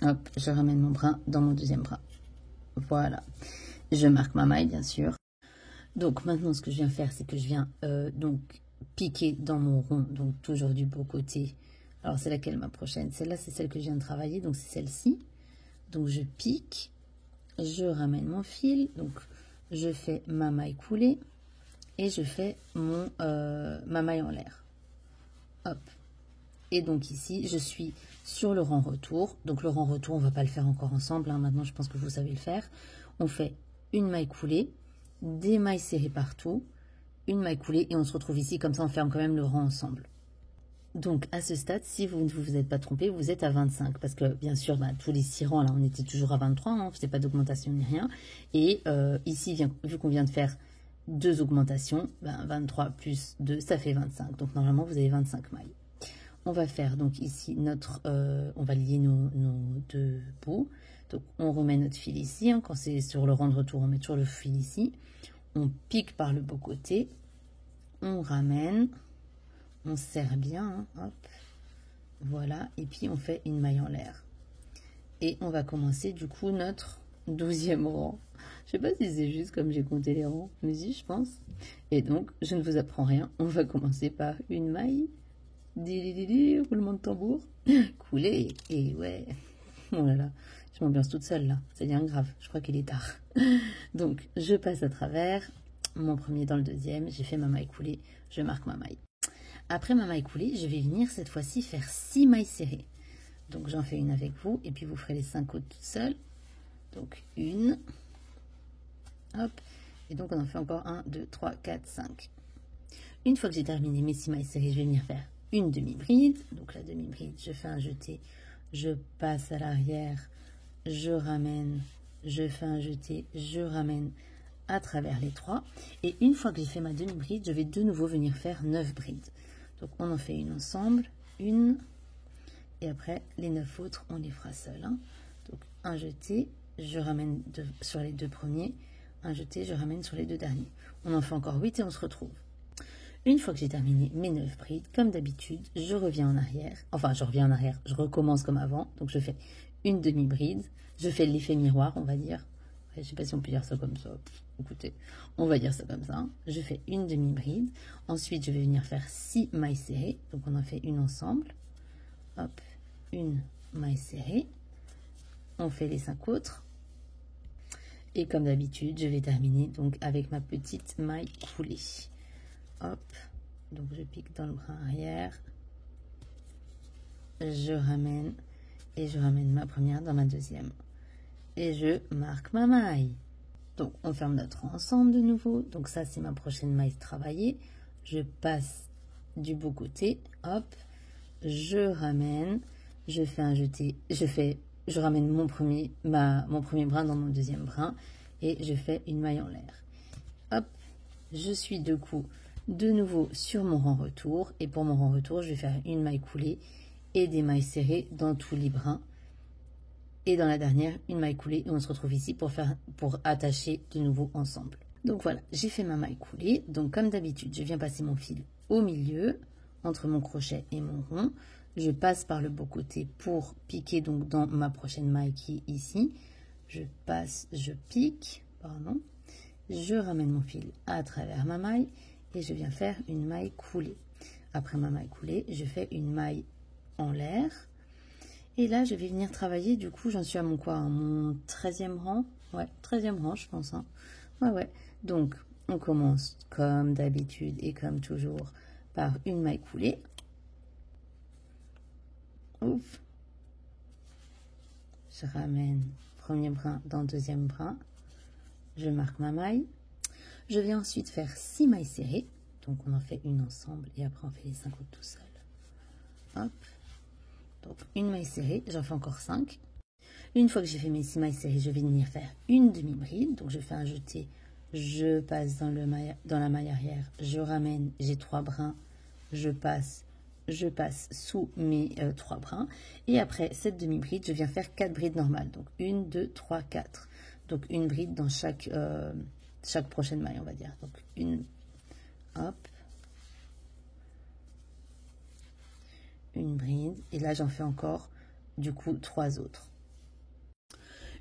Hop, je ramène mon brin dans mon deuxième brin. Voilà. Je marque ma maille, bien sûr. Donc maintenant, ce que je viens faire, c'est que je viens donc piquer dans mon rond, donc toujours du beau côté. Alors c'est laquelle ma prochaine? Celle-là, c'est celle que je viens de travailler, donc c'est celle-ci. Donc je pique, je ramène mon fil, donc je fais ma maille coulée et je fais ma maille en l'air. Hop. Et donc ici, je suis sur le rang retour. Donc le rang retour, on ne va pas le faire encore ensemble. Hein. Maintenant, je pense que vous savez le faire. On fait une maille coulée, des mailles serrées partout, une maille coulée et on se retrouve ici. Comme ça, on ferme quand même le rang ensemble. Donc à ce stade, si vous ne vous êtes pas trompé, vous êtes à 25. Parce que bien sûr, tous les 6 rangs, là, on était toujours à 23. Hein, on ne faisait pas d'augmentation ni rien. Et ici, vu qu'on vient de faire 2 augmentations, 23 plus 2, ça fait 25. Donc normalement, vous avez 25 mailles. On va faire donc ici on va lier nos 2 bouts. Donc on remet notre fil ici. Hein, quand c'est sur le rang de retour, on met toujours le fil ici. On pique par le beau côté. On ramène. On serre bien. Hein, hop. Voilà. Et puis on fait une maille en l'air. Et on va commencer du coup notre 12e rang. Je sais pas si c'est juste comme j'ai compté les rangs. Mais si, je pense. Et donc, je ne vous apprends rien. On va commencer par une maille. Roulement de tambour, coulé, et ouais, oh là là, je m'ambiance toute seule là, ça devient grave, je crois qu'il est tard. Donc, je passe à travers, mon premier dans le deuxième, j'ai fait ma maille coulée, je marque ma maille. Après ma maille coulée, je vais venir cette fois-ci faire 6 mailles serrées. Donc j'en fais une avec vous et puis vous ferez les 5 autres toutes seules. Donc une, hop, et donc on en fait encore 1, 2, 3, 4, 5. Une fois que j'ai terminé mes 6 mailles serrées, je vais venir faire une demi-bride. Donc la demi-bride, je fais un jeté, je passe à l'arrière, je ramène, je fais un jeté, je ramène à travers les 3. Et une fois que j'ai fait ma demi-bride, je vais de nouveau venir faire 9 brides. Donc on en fait une ensemble, une, et après les 9 autres, on les fera seuls. Hein. Donc un jeté, je ramène sur les 2 premiers, un jeté, je ramène sur les 2 derniers. On en fait encore 8 et on se retrouve. Une fois que j'ai terminé mes 9 brides, comme d'habitude, je reviens en arrière. Enfin, je reviens en arrière, je recommence comme avant. Donc, je fais une demi-bride. Je fais l'effet miroir, on va dire. Je ne sais pas si on peut dire ça comme ça. Écoutez, on va dire ça comme ça. Je fais une demi-bride. Ensuite, je vais venir faire 6 mailles serrées. Donc, on en fait une ensemble. Hop, une maille serrée. On fait les 5 autres. Et comme d'habitude, je vais terminer donc avec ma petite maille coulée. Hop, donc je pique dans le bras arrière, je ramène et je ramène ma première dans ma deuxième et je marque ma maille. Donc on ferme notre rang ensemble de nouveau. Donc ça c'est ma prochaine maille travaillée. Je passe du beau côté, hop, je ramène, je fais un jeté, je ramène mon premier brin dans mon deuxième brin et je fais une maille en l'air. Hop, je suis de coups de nouveau sur mon rang retour et pour mon rang retour je vais faire une maille coulée et des mailles serrées dans tous les brins et dans la dernière une maille coulée et on se retrouve ici pour attacher de nouveau ensemble. Donc voilà, j'ai fait ma maille coulée. Donc comme d'habitude je viens passer mon fil au milieu entre mon crochet et mon rond, je passe par le beau côté pour piquer donc dans ma prochaine maille qui est ici, je passe, je pique, pardon, je ramène mon fil à travers ma maille et je viens faire une maille coulée. Après ma maille coulée, je fais une maille en l'air. Et là, je vais venir travailler, du coup, j'en suis à mon quoi? Mon 13e rang? Ouais, 13e rang, je pense. Hein. Ouais. Donc, on commence comme d'habitude et comme toujours par une maille coulée. Ouf. Je ramène premier brin dans le deuxième brin. Je marque ma maille. Je vais ensuite faire 6 mailles serrées. Donc, on en fait une ensemble et après, on fait les 5 autres tout seul. Hop. Donc, une maille serrée. J'en fais encore 5. Une fois que j'ai fait mes 6 mailles serrées, je vais venir faire une demi-bride. Donc, je fais un jeté. Je passe dans la maille arrière. Je ramène. J'ai 3 brins. Je passe sous mes 3 brins. Et après cette demi-bride, je viens faire 4 brides normales. Donc, 1, 2, 3, 4. Donc, une bride dans chaque prochaine maille, on va dire. Donc, une, hop, une bride. Et là, j'en fais encore, du coup, 3 autres.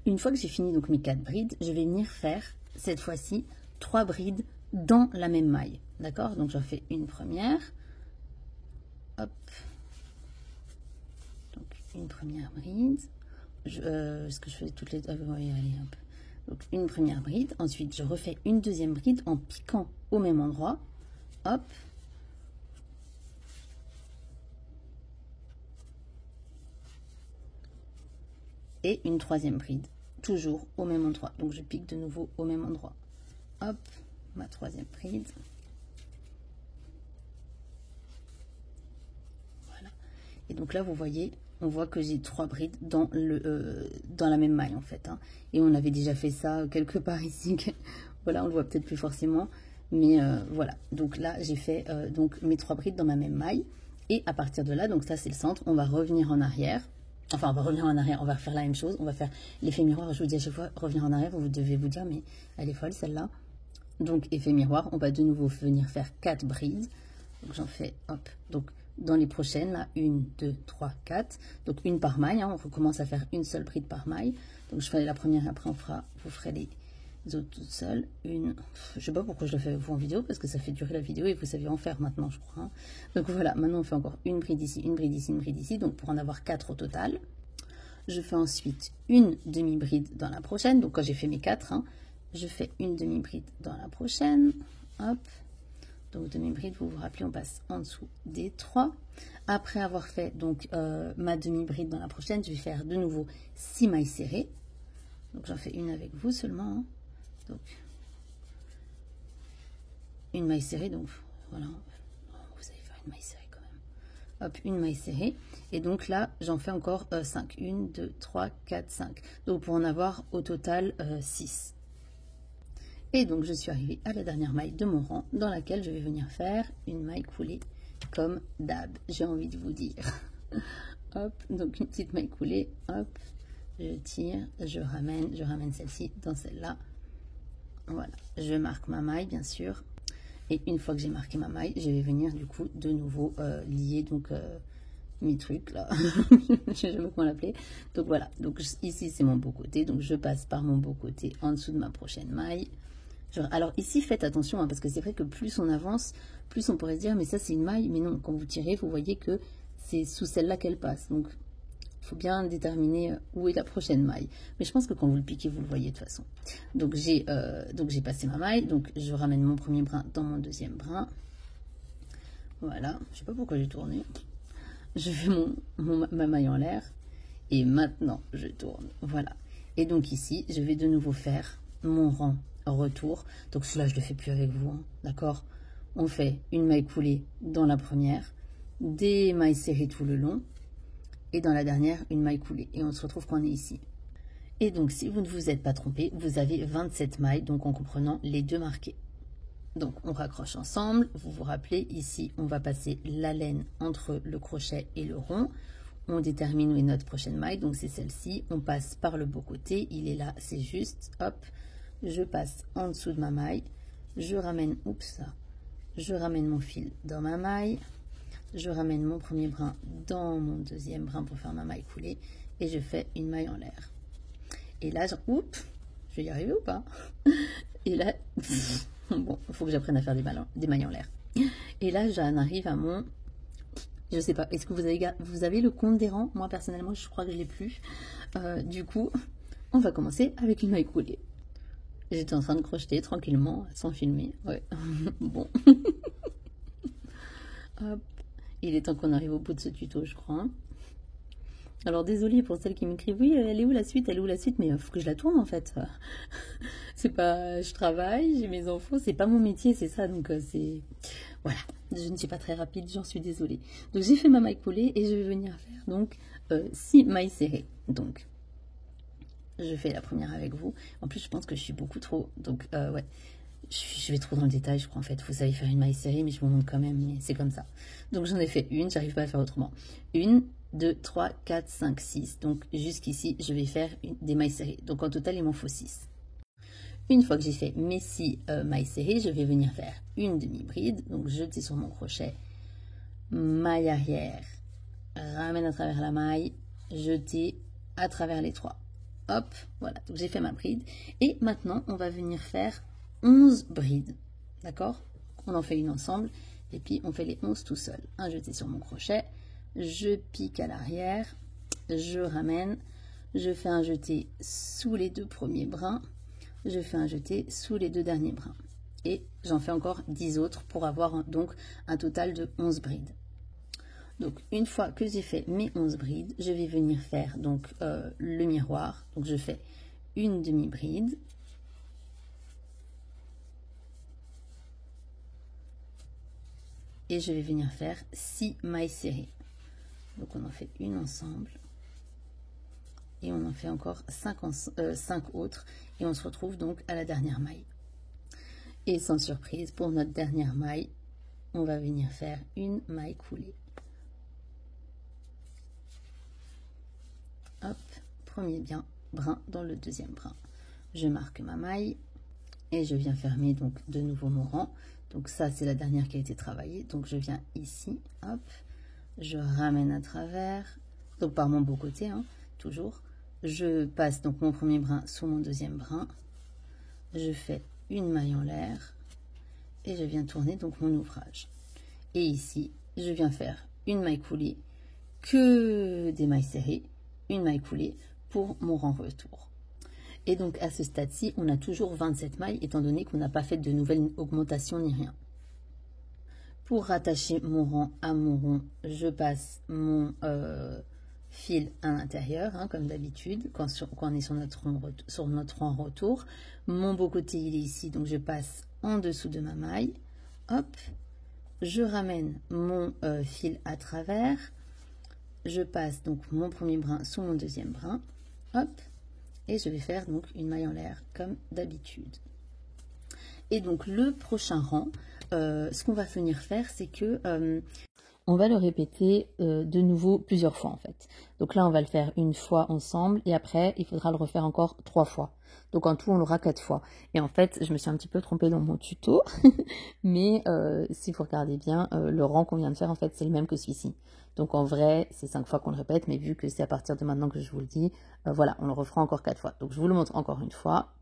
Une fois que j'ai fini donc mes 4 brides, je vais venir faire, cette fois-ci, 3 brides dans la même maille. D'accord? Donc, j'en fais une première. Hop. Donc, une première bride. Est-ce que je fais toutes les... Ah, oui, allez, hop. Donc, une première bride. Ensuite, je refais une deuxième bride en piquant au même endroit. Hop. Et une troisième bride. Toujours au même endroit. Donc, je pique de nouveau au même endroit. Hop. Ma troisième bride. Voilà. Et donc là, vous voyez... On voit que j'ai 3 brides dans la même maille en fait. Hein. Et on avait déjà fait ça quelque part ici. Voilà, on le voit peut-être plus forcément. Mais voilà. Donc là, j'ai fait donc mes 3 brides dans ma même maille. Et à partir de là, donc ça c'est le centre, on va revenir en arrière. Enfin, on va revenir en arrière, on va faire la même chose. On va faire l'effet miroir. Je vous dis à chaque fois, revenir en arrière, vous devez vous dire, mais elle est folle celle-là. Donc, effet miroir, on va de nouveau venir faire 4 brides. Donc, j'en fais, hop. Donc, dans les prochaines, là, 1, 2, 3, 4. Donc, une par maille. Hein, on recommence à faire une seule bride par maille. Donc, je ferai la première, après, vous ferez les autres toutes seules. Une, je sais pas pourquoi je le fais vous en vidéo, parce que ça fait durer la vidéo et vous savez en faire maintenant, je crois. Hein. Donc, voilà, maintenant, on fait encore une bride ici, une bride ici, une bride ici. Donc, pour en avoir 4 au total. Je fais ensuite une demi-bride dans la prochaine. Donc, quand j'ai fait mes 4, hein, je fais une demi-bride dans la prochaine. Hop. Donc demi-bride, vous vous rappelez, on passe en dessous des 3. Après avoir fait donc ma demi-bride dans la prochaine, je vais faire de nouveau 6 mailles serrées. Donc j'en fais une avec vous seulement, hein. Donc une maille serrée, donc voilà, vous allez faire une maille serrée quand même. Hop, une maille serrée. Et donc là, j'en fais encore 5. 1, 2, 3, 4, 5. Donc pour en avoir au total 6. Et donc je suis arrivée à la dernière maille de mon rang, dans laquelle je vais venir faire une maille coulée comme d'hab, j'ai envie de vous dire. Hop, donc une petite maille coulée, hop, je tire, je ramène celle-ci dans celle-là. Voilà, je marque ma maille bien sûr. Et une fois que j'ai marqué ma maille, je vais venir du coup de nouveau lier donc mes trucs là. Je sais jamais comment l'appeler. Donc voilà, donc ici c'est mon beau côté, donc je passe par mon beau côté en dessous de ma prochaine maille. Alors ici faites attention hein, parce que c'est vrai que plus on avance, plus on pourrait se dire mais ça c'est une maille, mais non, quand vous tirez vous voyez que c'est sous celle-là qu'elle passe, donc il faut bien déterminer où est la prochaine maille. Mais je pense que quand vous le piquez vous le voyez de toute façon. Donc j'ai passé ma maille, donc je ramène mon premier brin dans mon deuxième brin. Voilà, je sais pas pourquoi j'ai tourné. Je fais ma maille en l'air et maintenant je tourne, voilà. Et donc ici je vais de nouveau faire mon rang retour, donc celui-là je le fais plus avec vous, hein, d'accord. On fait une maille coulée dans la première, des mailles serrées tout le long et dans la dernière une maille coulée, et on se retrouve quand on est ici. Et donc si vous ne vous êtes pas trompé, vous avez 27 mailles, donc en comprenant les deux marquées. Donc on raccroche ensemble, vous vous rappelez ici on va passer la laine entre le crochet et le rond, on détermine où est notre prochaine maille, donc c'est celle-ci, on passe par le beau côté, il est là, c'est juste, hop, je passe en dessous de ma maille, je ramène, je ramène mon fil dans ma maille, je ramène mon premier brin dans mon deuxième brin pour faire ma maille coulée, et je fais une maille en l'air. Et là, je vais y arriver ou pas? Et là, bon, il faut que j'apprenne à faire des mailles en l'air. Et là, j'en arrive à mon... Je sais pas, est-ce que vous avez le compte des rangs? Moi, personnellement, je crois que je l'ai plus. Du coup, on va commencer avec une maille coulée. J'étais en train de crocheter tranquillement, sans filmer. Ouais, bon. Hop. Il est temps qu'on arrive au bout de ce tuto, je crois. Alors, désolée pour celles qui m'écrivent, oui, elle est où la suite? Elle est où la suite? Mais il faut que je la tourne, en fait. C'est pas... Je travaille, j'ai mes enfants, c'est pas mon métier, c'est ça. Donc, c'est... Voilà, je ne suis pas très rapide, j'en suis désolée. Donc, j'ai fait ma maille coulée et je vais venir faire, donc, 6 mailles serrées. Donc... Je fais la première avec vous. En plus, je pense que je suis beaucoup trop... Donc, ouais, je vais trop dans le détail, je crois, en fait. Vous savez faire une maille serrée, mais je vous montre quand même, mais c'est comme ça. Donc, j'en ai fait une, j'arrive pas à faire autrement. 1, 2, 3, 4, 5, 6. Donc, jusqu'ici, je vais faire des mailles serrées. Donc, en total, il m'en faut 6. Une fois que j'ai fait mes 6 mailles serrées, je vais venir faire une demi-bride. Donc, jeter sur mon crochet, maille arrière, ramène à travers la maille, jeter à travers les 3. Hop, voilà, donc j'ai fait ma bride. Et maintenant, on va venir faire 11 brides. D'accord? On en fait une ensemble. Et puis, on fait les 11 tout seul. Un jeté sur mon crochet. Je pique à l'arrière. Je ramène. Je fais un jeté sous les 2 premiers brins. Je fais un jeté sous les 2 derniers brins. Et j'en fais encore 10 autres pour avoir donc un total de 11 brides. Donc, une fois que j'ai fait mes 11 brides, je vais venir faire donc le miroir. Donc, je fais une demi-bride. Et je vais venir faire 6 mailles serrées. Donc, on en fait une ensemble. Et on en fait encore 5 autres. Et on se retrouve donc à la dernière maille. Et sans surprise, pour notre dernière maille, on va venir faire une maille coulée. Hop, premier brin dans le deuxième brin. Je marque ma maille et je viens fermer donc de nouveau mon rang. Donc ça, c'est la dernière qui a été travaillée. Donc je viens ici, hop, je ramène à travers, donc par mon beau côté, hein, toujours. Je passe donc mon premier brin sous mon deuxième brin. Je fais une maille en l'air et je viens tourner donc mon ouvrage. Et ici, je viens faire une maille coulée, que des mailles serrées, une maille coulée pour mon rang retour. Et donc à ce stade-ci, on a toujours 27 mailles étant donné qu'on n'a pas fait de nouvelles augmentations ni rien. Pour rattacher mon rang à mon rond, je passe mon fil à l'intérieur, hein, comme d'habitude, quand on est sur notre rang retour. Mon beau côté, il est ici, donc je passe en dessous de ma maille. Hop, je ramène mon fil à travers. Je passe donc mon premier brin sous mon deuxième brin. Hop, et je vais faire donc une maille en l'air, comme d'habitude. Et donc, le prochain rang, ce qu'on va venir faire, c'est que on va le répéter de nouveau plusieurs fois en fait. Donc là, on va le faire une fois ensemble et après, il faudra le refaire encore 3 fois. Donc en tout, on l'aura 4 fois. Et en fait, je me suis un petit peu trompée dans mon tuto, mais si vous regardez bien, le rang qu'on vient de faire, en fait, c'est le même que celui-ci. Donc en vrai, c'est 5 fois qu'on le répète, mais vu que c'est à partir de maintenant que je vous le dis, voilà, on le refera encore 4 fois. Donc je vous le montre encore une fois.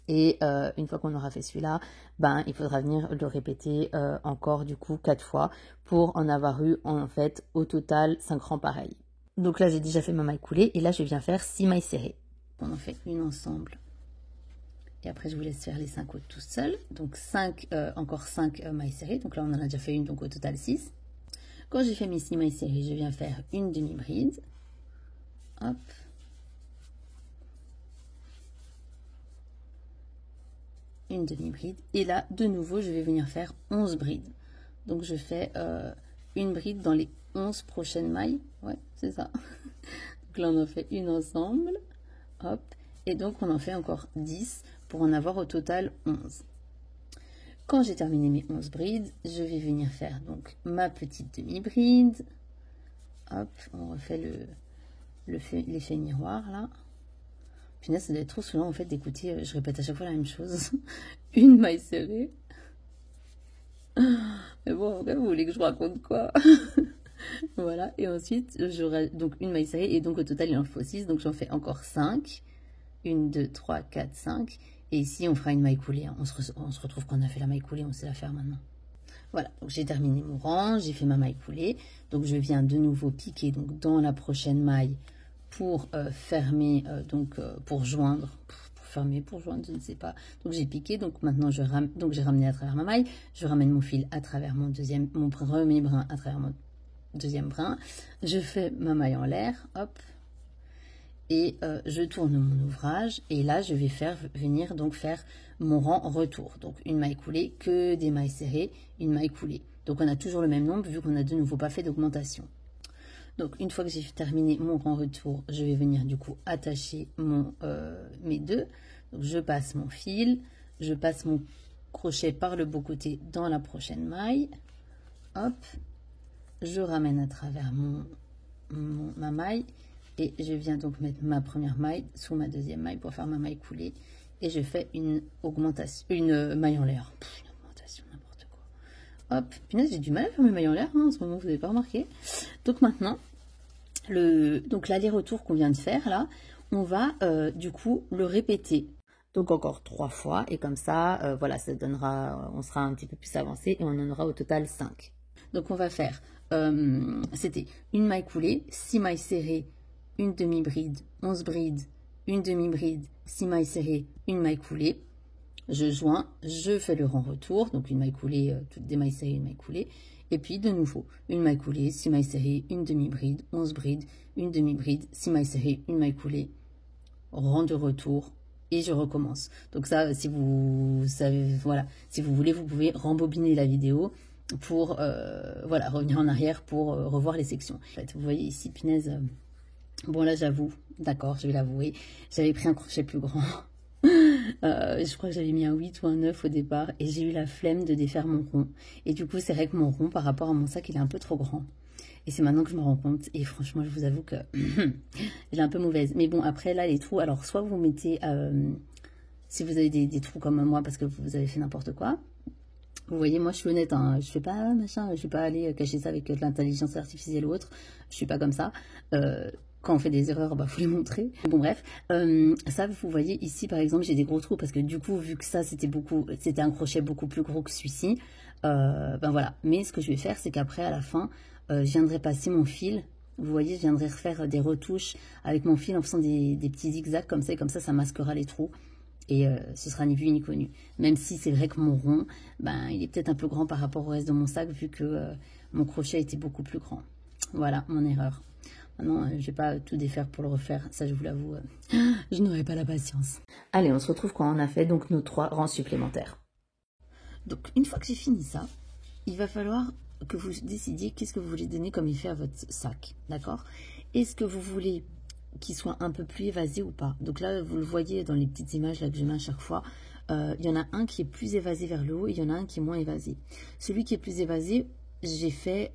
Et une fois qu'on aura fait celui-là, ben, il faudra venir le répéter encore du coup 4 fois pour en avoir eu en fait au total 5 rangs pareils. Donc là j'ai déjà fait ma maille coulée et là je viens faire 6 mailles serrées. On en fait une ensemble et après je vous laisse faire les 5 autres tout seul. Donc encore 5 mailles serrées, donc là on en a déjà fait une, donc au total 6. Quand j'ai fait mes 6 mailles serrées, je viens faire une demi-bride. Hop. Une demi-bride et là de nouveau je vais venir faire 11 brides, donc je fais une bride dans les 11 prochaines mailles, ouais c'est ça. Donc là on en fait une ensemble, hop, et donc on en fait encore 10 pour en avoir au total 11. Quand j'ai terminé mes 11 brides, je vais venir faire donc ma petite demi-bride, hop, on refait l'effet miroir là. Punaise, ça doit être trop souvent en fait d'écouter, je répète à chaque fois la même chose. Une maille serrée. Mais bon, après, vous voulez que je vous raconte quoi? Voilà, et ensuite, j'aurai donc une maille serrée, et donc au total, il en faut 6, donc j'en fais encore 5. 1, 2, 3, 4, 5. Et ici, on fera une maille coulée. Hein. On se retrouve quand on a fait la maille coulée, on sait la faire maintenant. Voilà, donc j'ai terminé mon rang, j'ai fait ma maille coulée. Donc je viens de nouveau piquer donc, dans la prochaine maille pour fermer, pour joindre, pour joindre, je ne sais pas. Donc j'ai piqué, donc maintenant j'ai ramené à travers ma maille, je ramène mon fil à travers mon premier brin à travers mon deuxième brin, je fais ma maille en l'air, hop, et je tourne mon ouvrage, et là je vais venir faire mon rang retour. Donc une maille coulée, que des mailles serrées, une maille coulée. Donc on a toujours le même nombre vu qu'on a de nouveau pas fait d'augmentation. Donc, une fois que j'ai terminé mon rang retour, je vais venir du coup attacher mes deux. Donc, je passe mon fil, je passe mon crochet par le beau côté dans la prochaine maille. Hop, je ramène à travers ma maille et je viens donc mettre ma première maille sous ma deuxième maille pour faire ma maille coulée. Et je fais une maille en l'air. Une augmentation, n'importe quoi. Hop, punaise, j'ai du mal à faire mes mailles en l'air hein, en ce moment, vous n'avez pas remarqué. Donc maintenant, l'aller-retour qu'on vient de faire là, on va du coup le répéter. Donc encore 3 fois et comme ça, voilà, ça donnera, on sera un petit peu plus avancé et on en aura au total 5. Donc on va faire, c'était une maille coulée, 6 mailles serrées, une demi-bride, 11 brides, une demi-bride, 6 mailles serrées, une maille coulée. Je joins, je fais le rang retour, donc une maille coulée, toutes des mailles serrées, une maille coulée. Et puis, de nouveau, une maille coulée, 6 mailles serrées, une demi-bride, 11 brides, une demi-bride, 6 mailles serrées, une maille coulée, rang de retour, et je recommence. Donc ça, si vous savez, voilà, si vous voulez, vous pouvez rembobiner la vidéo pour, voilà, revenir en arrière pour revoir les sections. En fait, vous voyez ici, punaise, bon là, j'avoue, d'accord, je vais l'avouer, j'avais pris un crochet plus grand. Je crois que j'avais mis un 8 ou un 9 au départ et j'ai eu la flemme de défaire mon rond. Et du coup, c'est vrai que mon rond, par rapport à mon sac, il est un peu trop grand. Et c'est maintenant que je me rends compte. Et franchement, je vous avoue que elle est un peu mauvaise. Mais bon, après, là, les trous, alors soit vous mettez, si vous avez des trous comme moi parce que vous avez fait n'importe quoi. Vous voyez, moi, je suis honnête, hein, je fais pas machin, je vais pas aller cacher ça avec de l'intelligence artificielle ou autre. Je suis pas comme ça. Quand on fait des erreurs, bah faut les montrer. Bon bref, ça vous voyez ici par exemple j'ai des gros trous parce que du coup vu que ça c'était un crochet beaucoup plus gros que celui-ci, ben voilà. Mais ce que je vais faire c'est qu'après à la fin, je viendrai passer mon fil. Vous voyez, je viendrai refaire des retouches avec mon fil en faisant des petits zigzags comme ça et comme ça masquera les trous. Et ce sera ni vu ni connu. Même si c'est vrai que mon rond, ben, il est peut-être un peu grand par rapport au reste de mon sac, vu que mon crochet était beaucoup plus grand. Voilà, mon erreur. Maintenant, je ne vais pas tout défaire pour le refaire, ça je vous l'avoue, je n'aurai pas la patience. Allez, on se retrouve quand on a fait donc nos 3 rangs supplémentaires. Donc, une fois que j'ai fini ça, il va falloir que vous décidiez qu'est-ce que vous voulez donner comme effet à votre sac, d'accord? Est-ce que vous voulez qu'il soit un peu plus évasé ou pas? Donc là, vous le voyez dans les petites images là, que je mets à chaque fois, il y en a un qui est plus évasé vers le haut et il y en a un qui est moins évasé. Celui qui est plus évasé, j'ai fait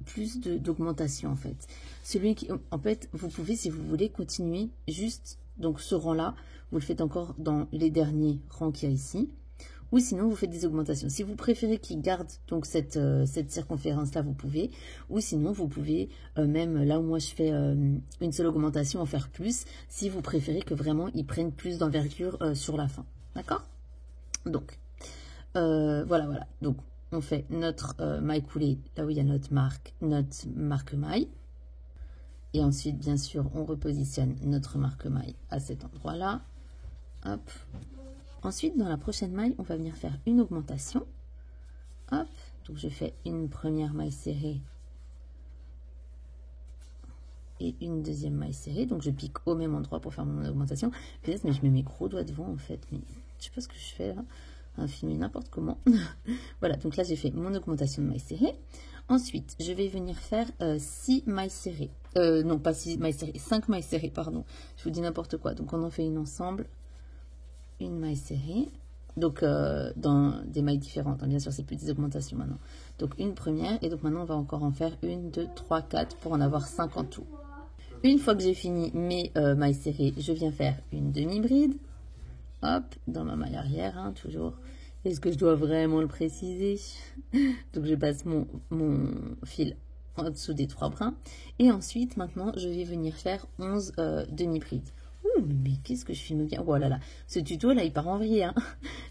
plus d'augmentation en fait. Celui qui, en fait, vous pouvez, si vous voulez, continuer juste, donc ce rang-là, vous le faites encore dans les derniers rangs qu'il y a ici. Ou sinon, vous faites des augmentations. Si vous préférez qu'il garde donc cette circonférence-là, vous pouvez. Ou sinon, vous pouvez, même là où moi je fais une seule augmentation, en faire plus. Si vous préférez que vraiment, ils prennent plus d'envergure sur la fin. D'accord? Donc, voilà. Donc, on fait notre maille coulée, là où il y a notre marque maille. Et ensuite, bien sûr, on repositionne notre marque maille à cet endroit-là. Hop. Ensuite, dans la prochaine maille, on va venir faire une augmentation. Hop, donc je fais une première maille serrée et une deuxième maille serrée. Donc je pique au même endroit pour faire mon augmentation. Peut-être, mais je mets mes gros doigts devant en fait. Mais je sais pas ce que je fais là. Un film n'importe comment. Voilà, donc là j'ai fait mon augmentation de maille serrée. Ensuite, je vais venir faire 6 mailles serrées. Non, pas 6 mailles serrées, 5 mailles serrées, pardon. Je vous dis n'importe quoi. Donc on en fait une ensemble. Une maille serrée, donc dans des mailles différentes, hein, bien sûr c'est plus des augmentations maintenant, donc une première, et donc maintenant on va encore en faire 1, 2, 3, 4 pour en avoir 5 en tout. Une fois que j'ai fini mes mailles serrées, je viens faire une demi-bride, hop, dans ma maille arrière, hein, toujours. Est-ce que je dois vraiment le préciser? Donc je passe mon fil en dessous des 3 brins, et ensuite maintenant je vais venir faire 11 demi-brides. Mais qu'est-ce que je filme bien? Oh là là, ce tuto là il part en vrille, hein.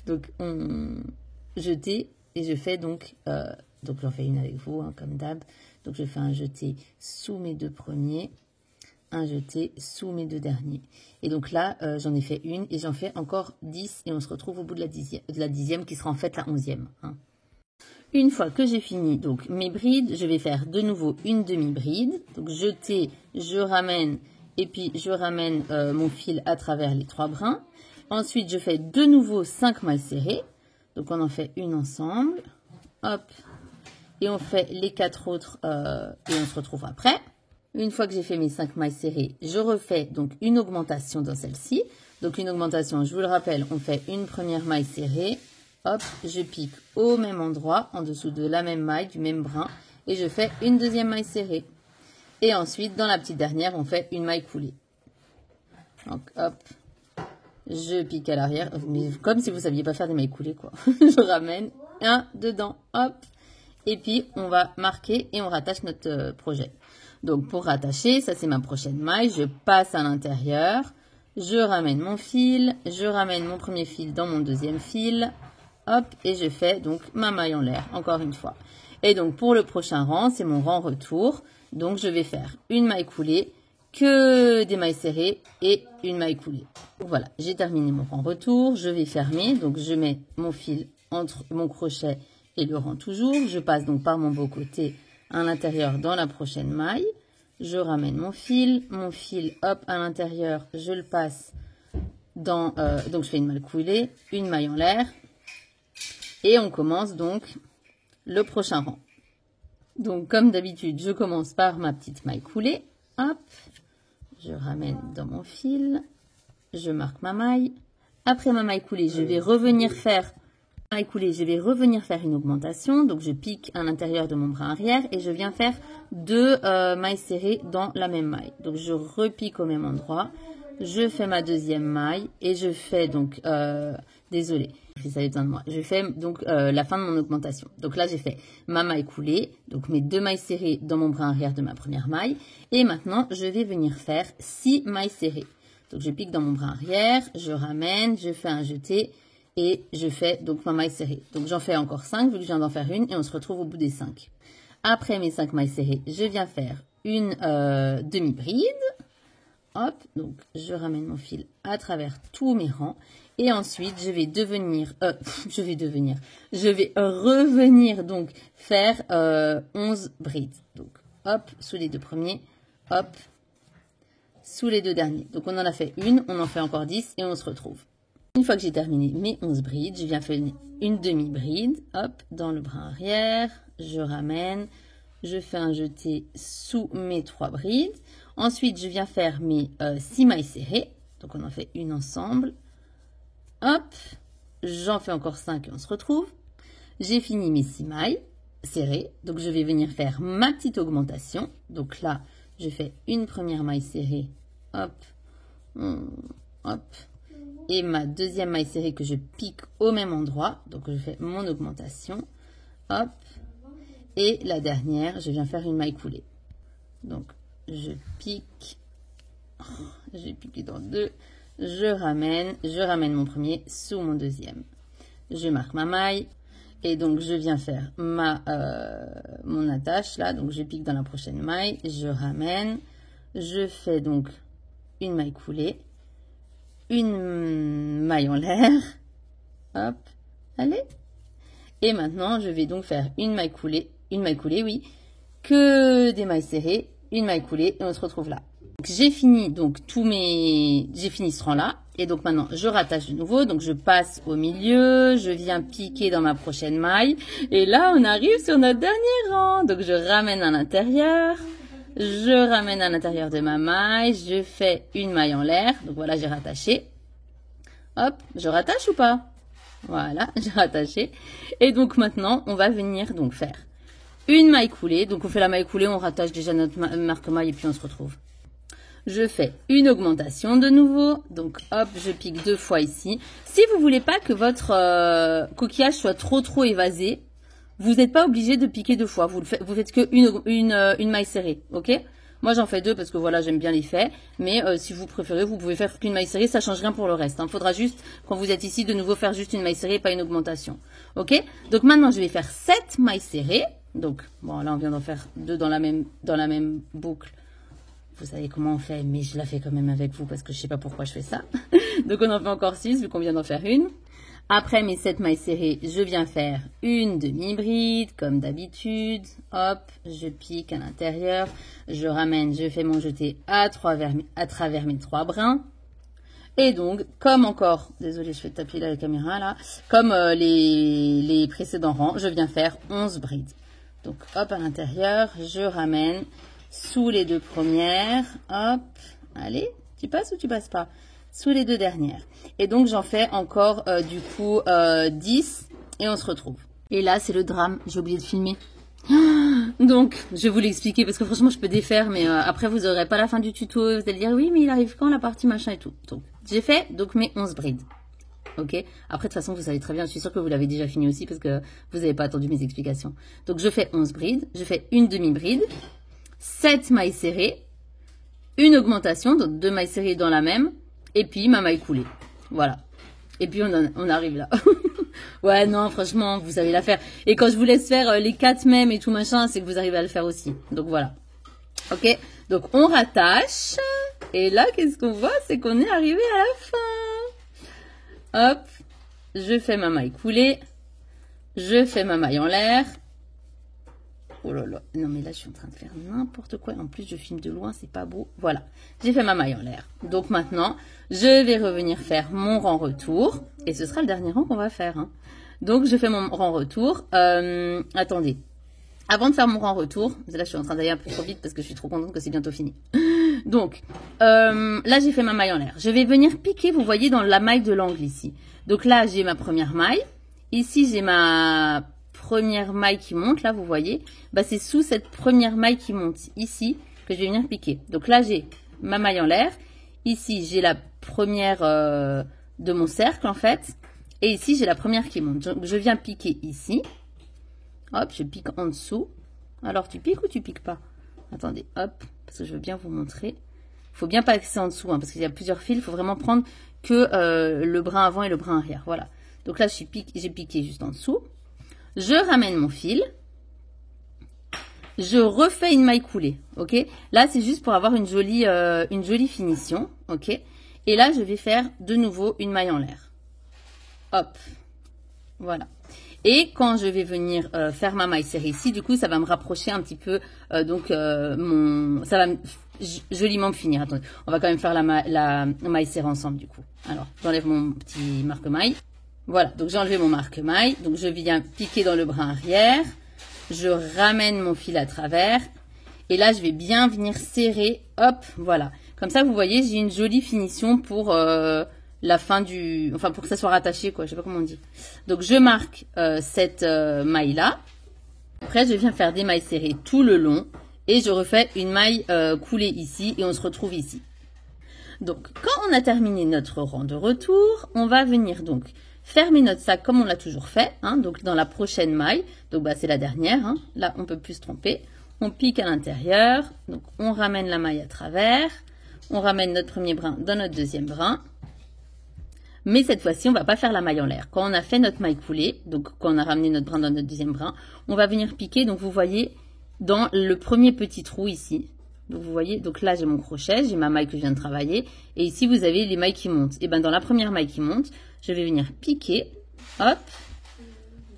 Donc on jeté et je fais donc j'en fais une avec vous, hein, comme d'hab. Donc je fais un jeté sous mes 2 premiers, un jeté sous mes 2 derniers. Et donc là j'en ai fait une et j'en fais encore 10 et on se retrouve au bout de la dixième qui sera en fait la 11e. Hein. Une fois que j'ai fini donc mes brides, je vais faire de nouveau une demi-bride. Donc jeté, je ramène. Et puis, je ramène mon fil à travers les 3 brins. Ensuite, je fais de nouveau 5 mailles serrées. Donc, on en fait une ensemble. Hop. Et on fait les 4 autres et on se retrouve après. Une fois que j'ai fait mes 5 mailles serrées, je refais donc une augmentation dans celle-ci. Donc, une augmentation, je vous le rappelle, on fait une première maille serrée. Hop, je pique au même endroit, en dessous de la même maille, du même brin. Et je fais une deuxième maille serrée. Et ensuite, dans la petite dernière, on fait une maille coulée. Donc, hop, je pique à l'arrière. Mais comme si vous ne saviez pas faire des mailles coulées, quoi. Je ramène un dedans, hop. Et puis, on va marquer et on rattache notre projet. Donc, pour rattacher, ça c'est ma prochaine maille. Je passe à l'intérieur. Je ramène mon fil. Je ramène mon premier fil dans mon deuxième fil. Hop, et je fais donc ma maille en l'air, encore une fois. Et donc, pour le prochain rang, c'est mon rang retour. Donc, je vais faire une maille coulée, que des mailles serrées et une maille coulée. Voilà, j'ai terminé mon rang retour. Je vais fermer. Donc, je mets mon fil entre mon crochet et le rang toujours. Je passe donc par mon beau côté à l'intérieur dans la prochaine maille. Je ramène mon fil, hop, à l'intérieur, je le passe dans... donc, je fais une maille coulée, une maille en l'air. Et on commence donc le prochain rang. Donc, comme d'habitude, je commence par ma petite maille coulée. Hop, je ramène dans mon fil. Je marque ma maille. Après ma maille coulée, je vais revenir faire une augmentation. Donc, je pique à l'intérieur de mon bras arrière et je viens faire 2 mailles serrées dans la même maille. Donc, je repique au même endroit. Je fais ma deuxième maille et je fais donc... désolée. Ça avait besoin de moi. Je fais donc la fin de mon augmentation. Donc là, j'ai fait ma maille coulée, donc mes 2 mailles serrées dans mon bras arrière de ma première maille. Et maintenant, je vais venir faire 6 mailles serrées. Donc, je pique dans mon bras arrière, je ramène, je fais un jeté et je fais donc ma maille serrée. Donc, j'en fais encore 5 vu que je viens d'en faire une et on se retrouve au bout des 5. Après mes 5 mailles serrées, je viens faire une demi-bride. hop, donc je ramène mon fil à travers tous mes rangs. Et ensuite, je vais revenir donc faire 11 brides. Donc, hop, sous les deux premiers, hop, sous les deux derniers. Donc, on en a fait une, on en fait encore 10 et on se retrouve. Une fois que j'ai terminé mes 11 brides, je viens faire une demi-bride, hop, dans le bras arrière, je ramène, je fais un jeté sous mes 3 brides. Ensuite, je viens faire mes 6 mailles serrées. Donc, on en fait une ensemble. Hop, j'en fais encore 5 et on se retrouve. J'ai fini mes 6 mailles serrées. Donc, je vais venir faire ma petite augmentation. Donc là, je fais une première maille serrée. Hop, hop. Et ma deuxième maille serrée que je pique au même endroit. Donc, je fais mon augmentation. Hop. Et la dernière, je viens faire une maille coulée. Donc, je pique. J'ai piqué dans deux. Je ramène mon premier sous mon deuxième. Je marque ma maille. Et donc, je viens faire mon attache là. Donc, je pique dans la prochaine maille. Je ramène. Je fais donc une maille coulée. Une maille en l'air. Hop. Allez. Et maintenant, je vais donc faire une maille coulée, oui. Que des mailles serrées. Une maille coulée. Et on se retrouve là. J'ai fini donc j'ai fini ce rang là et donc maintenant je rattache de nouveau, donc je passe au milieu, je viens piquer dans ma prochaine maille et là on arrive sur notre dernier rang, donc je ramène à l'intérieur, de ma maille, je fais une maille en l'air, donc voilà j'ai rattaché, hop, je rattache ou pas? Voilà, j'ai rattaché et donc maintenant on va venir donc faire une maille coulée, donc on fait la maille coulée, on rattache déjà notre marque maille et puis on se retrouve. Je fais une augmentation de nouveau. Donc, hop, je pique 2 fois ici. Si vous voulez pas que votre coquillage soit trop évasé, vous n'êtes pas obligé de piquer 2 fois. Vous faites que une maille serrée, ok? Moi, j'en fais 2 parce que voilà, j'aime bien l'effet. Mais si vous préférez, vous pouvez faire qu'une maille serrée. Ça change rien pour le reste. Il faudra juste, quand vous êtes ici, de nouveau faire juste une maille serrée, pas une augmentation. Ok? Donc, maintenant, je vais faire 7 mailles serrées. Donc, bon, là, on vient d'en faire 2 dans la même boucle. Vous savez comment on fait, mais je la fais quand même avec vous parce que je sais pas pourquoi je fais ça. Donc, on en fait encore 6 vu qu'on vient d'en faire une. Après mes 7 mailles serrées, je viens faire une demi-bride comme d'habitude. Hop, je pique à l'intérieur. Je ramène, je fais mon jeté à travers mes 3 brins. Et donc, comme encore, désolée, je fais taper la caméra là, comme les précédents rangs, je viens faire 11 brides. Donc, hop, à l'intérieur, je ramène sous les 2 premières, hop, allez, tu passes ou tu passes pas? Sous les 2 dernières. Et donc, j'en fais encore, du coup, 10 et on se retrouve. Et là, c'est le drame, j'ai oublié de filmer. Donc, je vais vous l'expliquer parce que franchement, je peux défaire, mais après, vous n'aurez pas la fin du tuto. Vous allez dire, oui, mais il arrive quand la partie machin et tout. Donc, j'ai fait donc mes 11 brides. Ok. Après, de toute façon, vous savez très bien, je suis sûre que vous l'avez déjà fini aussi parce que vous n'avez pas attendu mes explications. Donc, je fais 11 brides, je fais une demi-bride. 7 mailles serrées, une augmentation, donc 2 mailles serrées dans la même, et puis ma maille coulée. Voilà. Et puis on arrive là. Ouais, non, franchement, vous savez la faire. Et quand je vous laisse faire les 4 mêmes et tout machin, c'est que vous arrivez à le faire aussi. Donc voilà. Ok, donc on rattache. Et là, qu'est-ce qu'on voit? C'est qu'on est arrivé à la fin. Hop, je fais ma maille coulée. Je fais ma maille en l'air. Oh là là, non mais là je suis en train de faire n'importe quoi. En plus je filme de loin, c'est pas beau. Voilà, j'ai fait ma maille en l'air. Donc maintenant, je vais revenir faire mon rang retour. Et ce sera le dernier rang qu'on va faire. Hein. Donc je fais mon rang retour. Attendez, avant de faire mon rang retour, là je suis en train d'aller un peu trop vite parce que je suis trop contente que c'est bientôt fini. Donc là j'ai fait ma maille en l'air. Je vais venir piquer, vous voyez, dans la maille de l'angle ici. Donc là j'ai ma première maille. Ici j'ai ma première maille qui monte, là vous voyez, bah, c'est sous cette première maille qui monte ici que je vais venir piquer. Donc là j'ai ma maille en l'air, ici j'ai la première de mon cercle en fait, et ici j'ai la première qui monte. Donc je viens piquer ici, hop, je pique en dessous. Alors tu piques ou tu piques pas? Attendez, hop, parce que je veux bien vous montrer. Il faut bien passer en dessous, hein, parce qu'il y a plusieurs fils, il faut vraiment prendre que le brin avant et le brin arrière, voilà. Donc là j'ai piqué juste en dessous. Je ramène mon fil. je refais une maille coulée, ok? Là, c'est juste pour avoir une jolie finition, ok? Et là, je vais faire de nouveau une maille en l'air. Hop, voilà. Et quand je vais venir faire ma maille serrée ici, du coup, ça va me rapprocher un petit peu, ça va joliment me finir. Attendez, on va quand même faire la maille serrée ensemble, du coup. Alors, j'enlève mon petit marque-maille. Voilà, donc j'ai enlevé mon marque-maille. Donc, je viens piquer dans le brin arrière. Je ramène mon fil à travers. Et là, je vais bien venir serrer. Hop, voilà. Comme ça, vous voyez, j'ai une jolie finition pour... la fin du... Enfin, pour que ça soit rattaché, quoi. Je sais pas comment on dit. Donc, je marque cette maille-là. Après, je viens faire des mailles serrées tout le long. Et je refais une maille coulée ici. Et on se retrouve ici. Donc, quand on a terminé notre rang de retour, on va venir donc fermer notre sac comme on l'a toujours fait. Hein, donc, dans la prochaine maille. Donc, bah, c'est la dernière. Hein. Là, on peut plus se tromper. On pique à l'intérieur. Donc, on ramène la maille à travers. On ramène notre premier brin dans notre deuxième brin. Mais cette fois-ci, on va pas faire la maille en l'air. Quand on a fait notre maille coulée, donc quand on a ramené notre brin dans notre deuxième brin, on va venir piquer. Donc vous voyez dans le premier petit trou ici. Donc vous voyez, donc là j'ai mon crochet, j'ai ma maille que je viens de travailler. Et ici vous avez les mailles qui montent. Et bien dans la première maille qui monte, je vais venir piquer. Hop.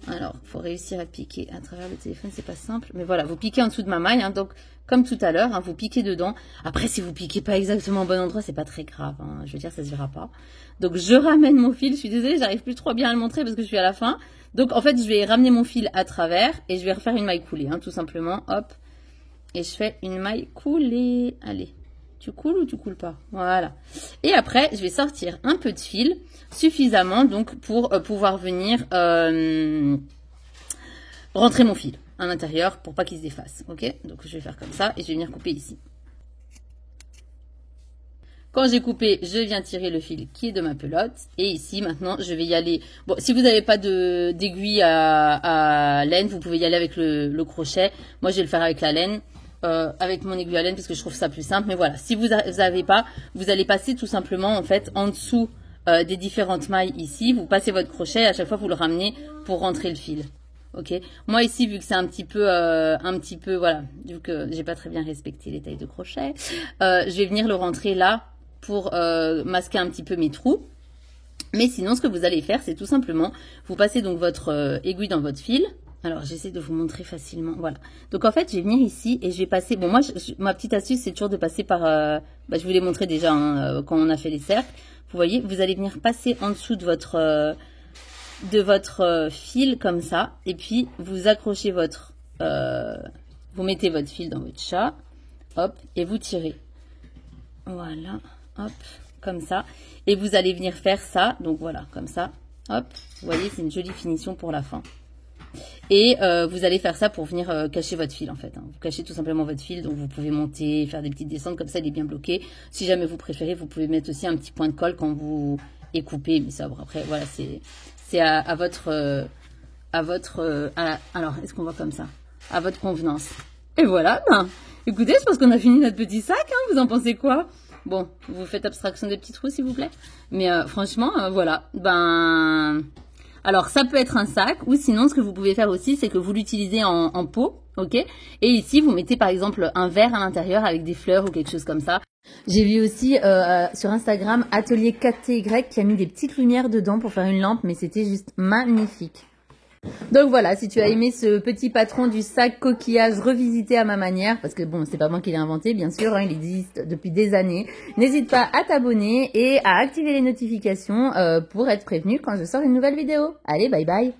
Alors, il faut réussir à piquer à travers le téléphone, c'est pas simple. Mais voilà, vous piquez en dessous de ma maille. Hein, donc, comme tout à l'heure, hein, vous piquez dedans. Après, si vous piquez pas exactement au bon endroit, c'est pas très grave. Hein, je veux dire, ça se verra pas. Donc, je ramène mon fil. Je suis désolée, j'arrive plus trop bien à le montrer parce que je suis à la fin. Donc, en fait, je vais ramener mon fil à travers et je vais refaire une maille coulée, hein, tout simplement. Hop. Et je fais une maille coulée. Allez. Tu coules ou tu coules pas? Voilà. Et après, je vais sortir un peu de fil, suffisamment donc pour pouvoir venir rentrer mon fil à l'intérieur pour pas qu'il se défasse. Ok? Donc je vais faire comme ça et je vais venir couper ici. Quand j'ai coupé, je viens tirer le fil qui est de ma pelote. Et ici, maintenant, je vais y aller. Bon, si vous n'avez pas d'aiguille à laine, vous pouvez y aller avec le crochet. Moi, je vais le faire avec la laine. Avec mon aiguille à laine parce que je trouve ça plus simple. Mais voilà, si vous n'avez pas, vous allez passer tout simplement en fait en dessous des différentes mailles ici. Vous passez votre crochet et à chaque fois vous le ramenez pour rentrer le fil. Ok. Moi ici, vu que c'est un petit peu, voilà, vu que j'ai pas très bien respecté les tailles de crochet, je vais venir le rentrer là pour masquer un petit peu mes trous. Mais sinon, ce que vous allez faire, c'est tout simplement, vous passez donc votre aiguille dans votre fil. Alors, j'essaie de vous montrer facilement. Voilà. Donc, en fait, je vais venir ici et je vais passer... Bon, moi, ma petite astuce, c'est toujours de passer par... je vous l'ai montré déjà hein, quand on a fait les cercles. Vous voyez, vous allez venir passer en dessous de votre fil comme ça. Et puis, vous accrochez votre... vous mettez votre fil dans votre chat. Hop. Et vous tirez. Voilà. Hop. Comme ça. Et vous allez venir faire ça. Donc, voilà. Comme ça. Hop. Vous voyez, c'est une jolie finition pour la fin. Et vous allez faire ça pour venir cacher votre fil en fait. Hein. Vous cachez tout simplement votre fil, donc vous pouvez monter, faire des petites descentes, comme ça il est bien bloqué. Si jamais vous préférez, vous pouvez mettre aussi un petit point de colle quand vous est coupé. Mais ça, bon, après, voilà, c'est à votre... alors, est-ce qu'on voit comme ça? À votre convenance. Et voilà, ben, écoutez, je pense qu'on a fini notre petit sac, hein, vous en pensez quoi? Bon, vous faites abstraction des petits trous s'il vous plaît. Mais franchement, voilà, ben... Alors, ça peut être un sac ou sinon, ce que vous pouvez faire aussi, c'est que vous l'utilisez en pot, ok? Et ici, vous mettez par exemple un verre à l'intérieur avec des fleurs ou quelque chose comme ça. J'ai vu aussi sur Instagram Atelier 4TY qui a mis des petites lumières dedans pour faire une lampe, mais c'était juste magnifique. Donc voilà, si tu as aimé ce petit patron du sac coquillage revisité à ma manière, parce que bon, c'est pas moi qui l'ai inventé, bien sûr, hein, il existe depuis des années, n'hésite pas à t'abonner et à activer les notifications pour être prévenu quand je sors une nouvelle vidéo. Allez, bye bye!